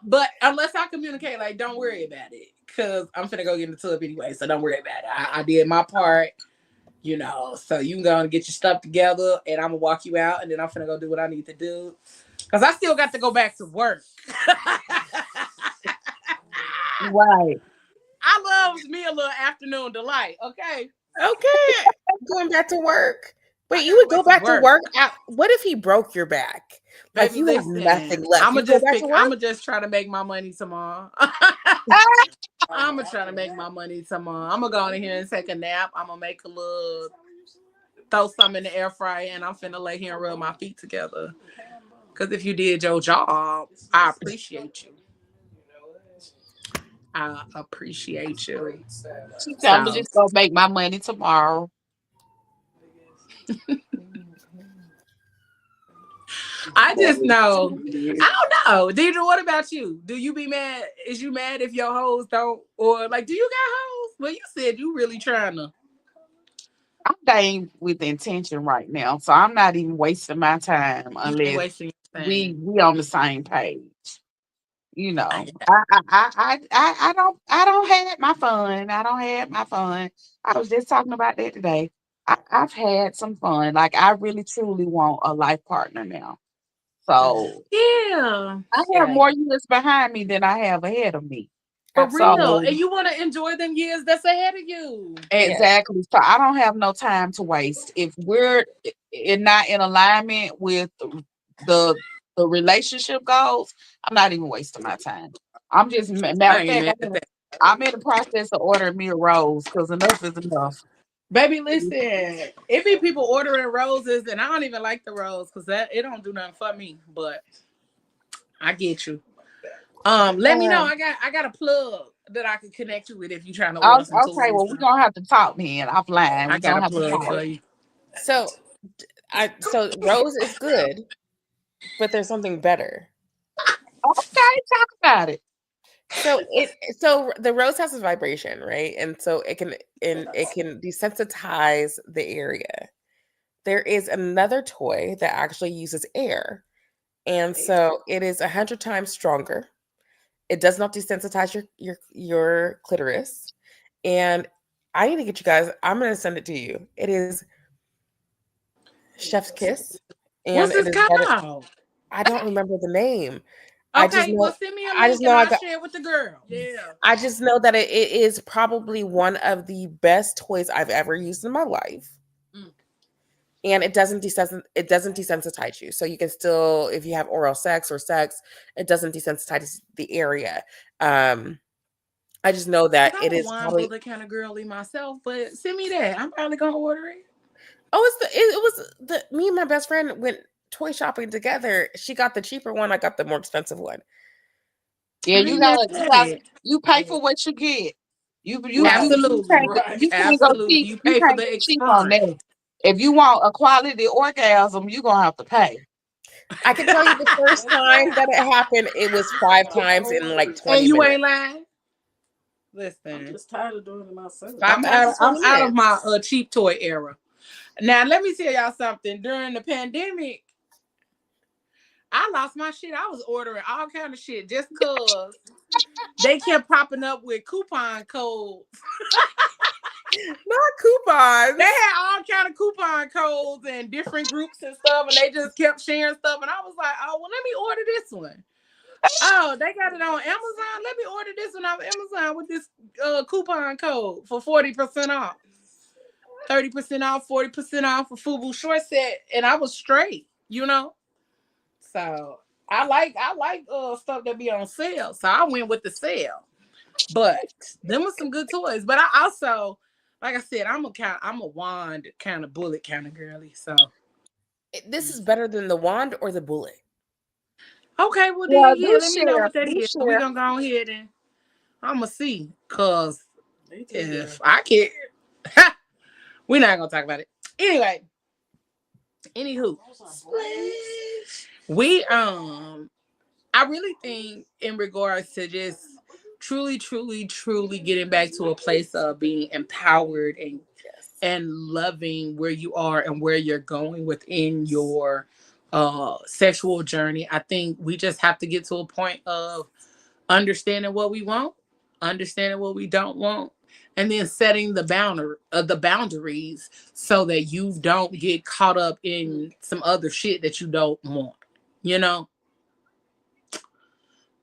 but unless I communicate, like, don't worry about it, cause I'm finna go get in the tub anyway. So don't worry about it. I did my part. So you can go and get your stuff together, and I'm gonna walk you out, and then I'm finna go do what I need to do, cause I still got to go back to work. Right. I love me a little afternoon delight. Okay. Okay. Going back to work. I Wait, you gotta would go go back back to to work. work? What if he broke your back? Like Baby, you have listen, nothing left. I'ma You go just back to work? I'ma just try to make my money tomorrow. I'm gonna try to make my money tomorrow. I'm gonna go in here and take a nap. I'm gonna make a little, throw something in the air fryer, and I'm finna lay here and rub my feet together. Cause if you did your job, I appreciate you. I appreciate you. She said, I'm So just gonna make my money tomorrow. I just know. I don't know. Deidre, what about you? Do you be mad? Is you mad if your hoes don't, or like, do you got hoes? Well, you said you really trying to. I'm dating with intention right now, so I'm not even wasting my time You ain't unless wasting your we time. we on the same page. I, I don't have my fun. I don't have my fun. I was just talking about that today. I've had some fun. Like I really truly want a life partner now. So yeah. I have Yeah. more years behind me than I have ahead of me. For real. So Absolutely. And you want to enjoy them years that's ahead of you. Yes. exactly. So I don't have no time to waste. If we're not in alignment with the the relationship goals, I'm not even wasting my time. I'm just matter I of ain't fact, mad at that. I'm in the process of ordering me a rose because enough is enough. Baby, listen, it be people ordering roses, and I don't even like the rose because that it don't do nothing for me. But I get you. Let me know. Um, I got a plug that I can connect you with if you're trying to order some okay, toys. well, we're gonna have to talk then offline. I We're got gonna a have to plug talk. for you. So so Rose is good, but there's something better. Okay, talk about it. So the rose has a vibration, right? And so it can desensitize the area. There is another toy that actually uses air. And so it is 100 times stronger. It does not desensitize your clitoris. And I need to get you guys, I'm gonna send it to you. It is Chef's Kiss. And What's it this is better. called? I don't remember the name. I just Okay, well, know send me a I just link and know I I'll got share it with the girl. Yeah. I just know that it is probably one of the best toys I've ever used in my life. Mm. And it doesn't desensitize you. So you can still, if you have oral sex or sex, it doesn't desensitize the area. I just know Cause that I'm it a is wine probably bullet kind of girly myself, but send me that. I'm probably gonna order it. it was the me and my best friend went toy shopping together. She got the cheaper one, I got the more expensive one. Yeah, I ain't mad at it. you pay for what you get. Right. Absolutely. Right. You can't go Absolutely. cheap. You You pay for can't the go cheap on experience. that. If you want a quality orgasm, you're gonna have to pay. I can tell you the first time that it happened, it was 5 times in like And 20 you minutes. ain't lying. I'm Listen, just tired of doing it myself. 5 times in I'm 20 out of my minutes. cheap toy era. Now let me tell y'all something. During the pandemic, I lost my shit. I was ordering all kind of shit just cause they kept popping up with coupon codes. Not coupons. They had all kind of coupon codes and different groups and stuff, and they just kept sharing stuff. And I was like, oh, well, let me order this one. Oh, they got it on Amazon. Let me order this one off Amazon with this coupon code for 40% off, 30% off, 40% off for Fubu short set, and I was straight. So I like stuff that be on sale. So I went with the sale. But them was some good toys. But I also, like I said, I'm a wand kind of bullet kind of girly. So This is better than the wand or the bullet. okay, well Yeah, then yeah, do let me know share. what that Do is. We share. gonna go ahead and I'm gonna see. Cause Me too, if girl. I can We're not gonna talk about it. Anyway, anywho, we I really think in regards to just truly, truly, truly getting back to a place of being empowered and loving where you are and where you're going within your sexual journey. I think we just have to get to a point of understanding what we want, understanding what we don't want, and then setting the boundaries so that you don't get caught up in some other shit that you don't want. You know?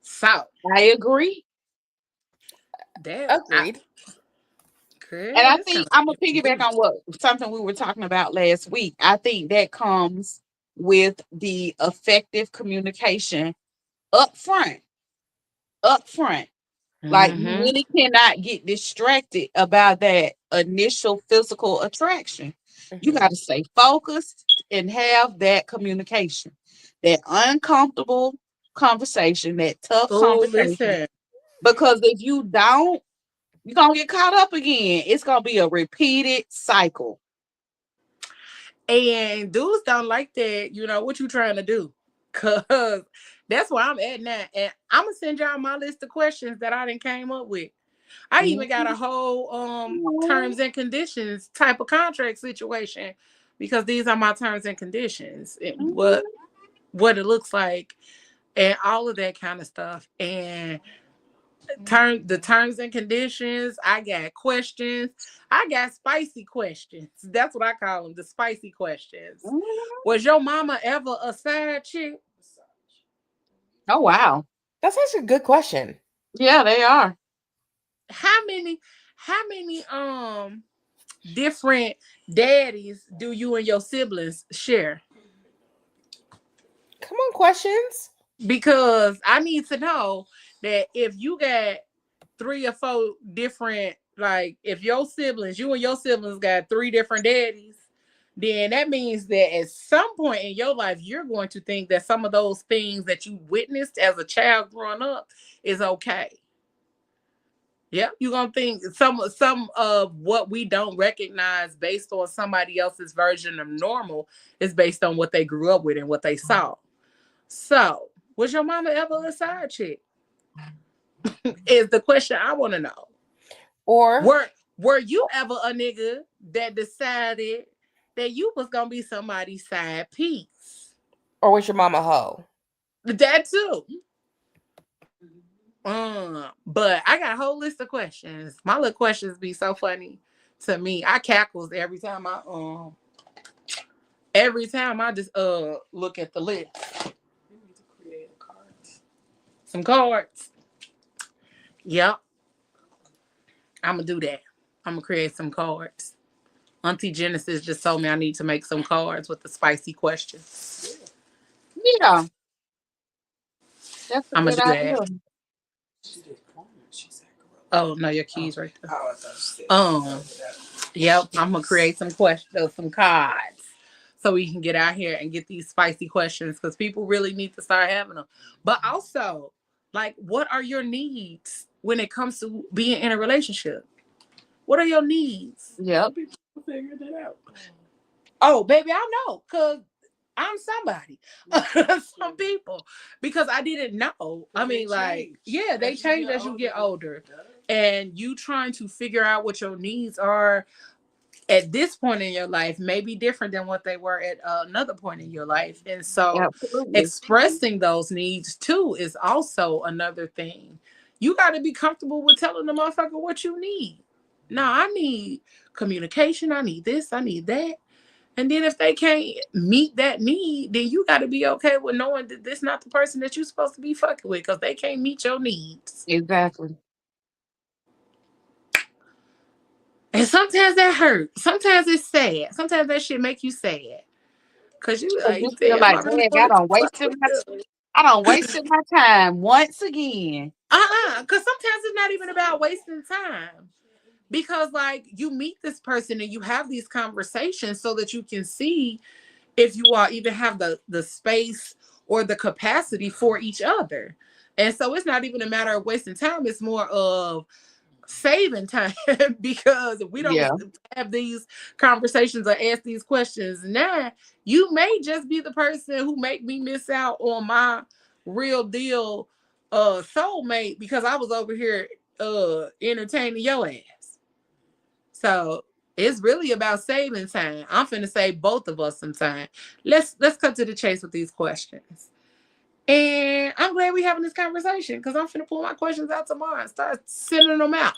So I agree. Agreed. And I think I'm gonna piggyback on what something we were talking about last week. I think that comes with the effective communication up front. Up front. Like you really cannot get distracted about that initial physical attraction. You got to stay focused and have that communication, that uncomfortable conversation, that tough conversation. listen. Because if you don't, you're gonna get caught up again. It's gonna be a repeated cycle. And dudes don't like that. You know, what you trying to do? Cause that's where I'm at now. And I'm gonna send y'all my list of questions that I done came up with. I even got a whole terms and conditions type of contract situation because these are my terms and conditions. What it looks like and all of that kind of stuff. And the terms and conditions, I got questions. I got spicy questions. That's what I call them, the spicy questions. Was your mama ever a side chick? Oh wow. That's actually a good question. Yeah, they are. How many different daddies do you and your siblings share? Come on, questions. Because I need to know that if you got 3 or 4 different, like if you and your siblings got 3 different daddies, then that means that at some point in your life, you're going to think that some of those things that you witnessed as a child growing up is okay. Yeah, you're gonna think some of what we don't recognize based on somebody else's version of normal is based on what they grew up with and what they saw. So, was your mama ever a side chick? Is the question I want to know. Or were you ever a nigga that decided that you was gonna be somebody's side piece? Or was your mama a hoe? That too. But I got a whole list of questions. My little questions be so funny to me. I cackles every time I just look at the list. We need to create a card. Some cards. Yep. I'm gonna do that. I'm gonna create some cards. Auntie Genesis just told me I need to make some cards with the spicy questions. Yeah. That's a I'm gonna good do idea. that. Oh no, your keys right there. Yep, I'm gonna create some questions, some cards, so we can get out here and get these spicy questions because people really need to start having them. But also, like, what are your needs when it comes to being in a relationship? What are your needs? Yep. People figure that out. Oh, baby, I know, cause I'm somebody. Some people, because I didn't know. I mean, like, yeah, they change as you get older, and you trying to figure out what your needs are at this point in your life may be different than what they were at another point in your life. And so expressing those needs too is also another thing. You got to be comfortable with telling the motherfucker what you need. No, I need communication. I need this. I need that. And then if they can't meet that need, then you got to be okay with knowing that this not the person that you're supposed to be fucking with because they can't meet your needs. Exactly. And sometimes that hurts. Sometimes it's sad. Sometimes that shit make you sad. Cause you like, you feel like, dang, I don't wasted my time once again. Cause sometimes it's not even about wasting time. Because like you meet this person and you have these conversations so that you can see if you all even have the space or the capacity for each other. And so it's not even a matter of wasting time. It's more of saving time because if we don't Yeah. have these conversations or ask these questions now, you may just be the person who make me miss out on my real deal soulmate because I was over here entertaining your ass. So it's really about saving time. I'm finna save both of us some time. Let's cut to the chase with these questions. And I'm glad we're having this conversation because I'm finna pull my questions out tomorrow and start sending them out.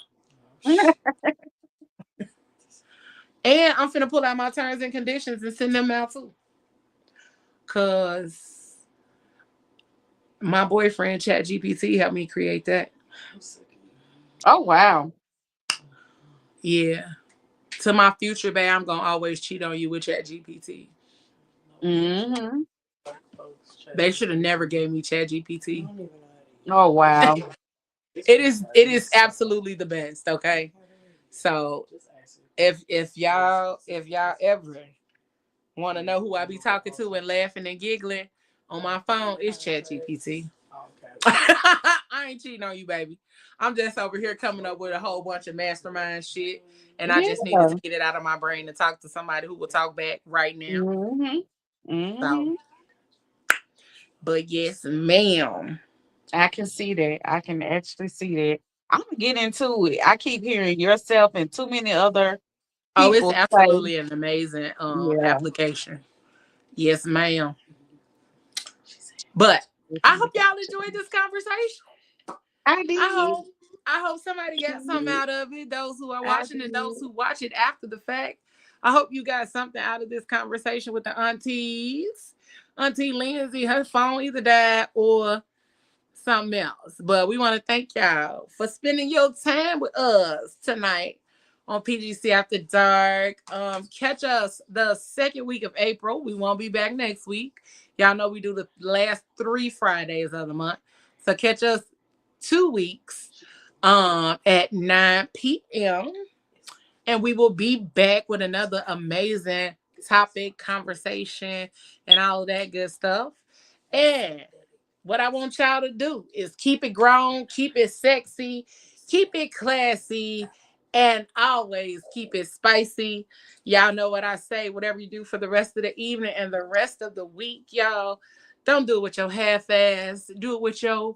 And I'm finna pull out my terms and conditions and send them out too. Because my boyfriend, ChatGPT, helped me create that. Oh, wow. Yeah. To my future, babe, I'm going to always cheat on you with ChatGPT. Mm-hmm. They should have never gave me ChatGPT. Oh, wow. It is absolutely the best, okay? So if y'all ever want to know who I be talking to and laughing and giggling on my phone, it's ChatGPT. I ain't cheating on you, baby. I'm just over here coming up with a whole bunch of mastermind shit, and I just needed to get it out of my brain and talk to somebody who will talk back right now. Mm-hmm. Mm-hmm. So, but yes, ma'am. I can see that. I can actually see that. I'm gonna get into it. I keep hearing yourself and too many other Oh, it's people absolutely say, an amazing yeah. application. Yes, ma'am. But I hope y'all enjoyed this conversation. I did. I hope somebody got something out of it. Those who are I watching and did. those who watch it after the fact. I hope you got something out of this conversation with the aunties. Auntie Lindsay, her phone either died or something else. But we want to thank y'all for spending your time with us tonight on PGC After Dark. Catch us the second week of April. We won't be back next week. Y'all know we do the last 3 Fridays of the month. So catch us 2 weeks at 9 p.m. And we will be back with another amazing topic, conversation, and all of that good stuff. And what I want y'all to do is keep it grown, keep it sexy, keep it classy, and always keep it spicy. Y'all know what I say. Whatever you do for the rest of the evening and the rest of the week, y'all, don't do it with your half ass. Do it with your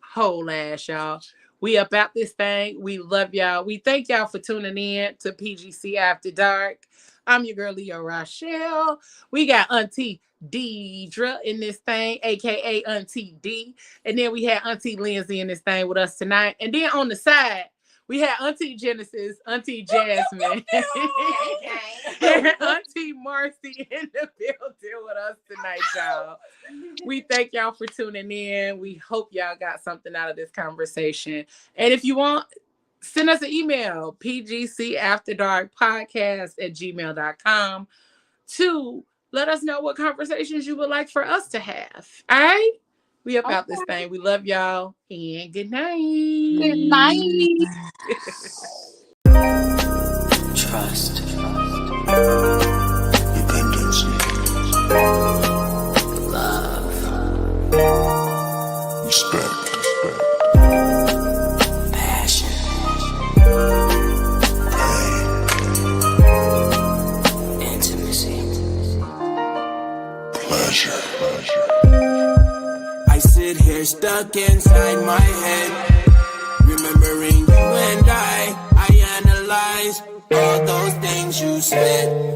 whole ass, y'all. We about this thing. We love y'all. We thank y'all for tuning in to PGC After Dark. I'm your girl, Leo Rochelle. We got Auntie Deidre in this thing, aka Auntie D. And then we had Auntie Lindsay in this thing with us tonight. And then on the side, we had Auntie Genesis, Auntie Jasmine, and Auntie Marcy in the building with us tonight, y'all. We thank y'all for tuning in. We hope y'all got something out of this conversation. And if you want, send us an email, pgcafterdarkpodcast@gmail.com, to let us know what conversations you would like for us to have. All right? We about this thing. We love y'all. And good night. Good night. Trust. Dependency. Love. Respect. Passion. Pain. Intimacy. Pleasure. I sit here stuck inside my head, remembering you and I analyze all those things you said.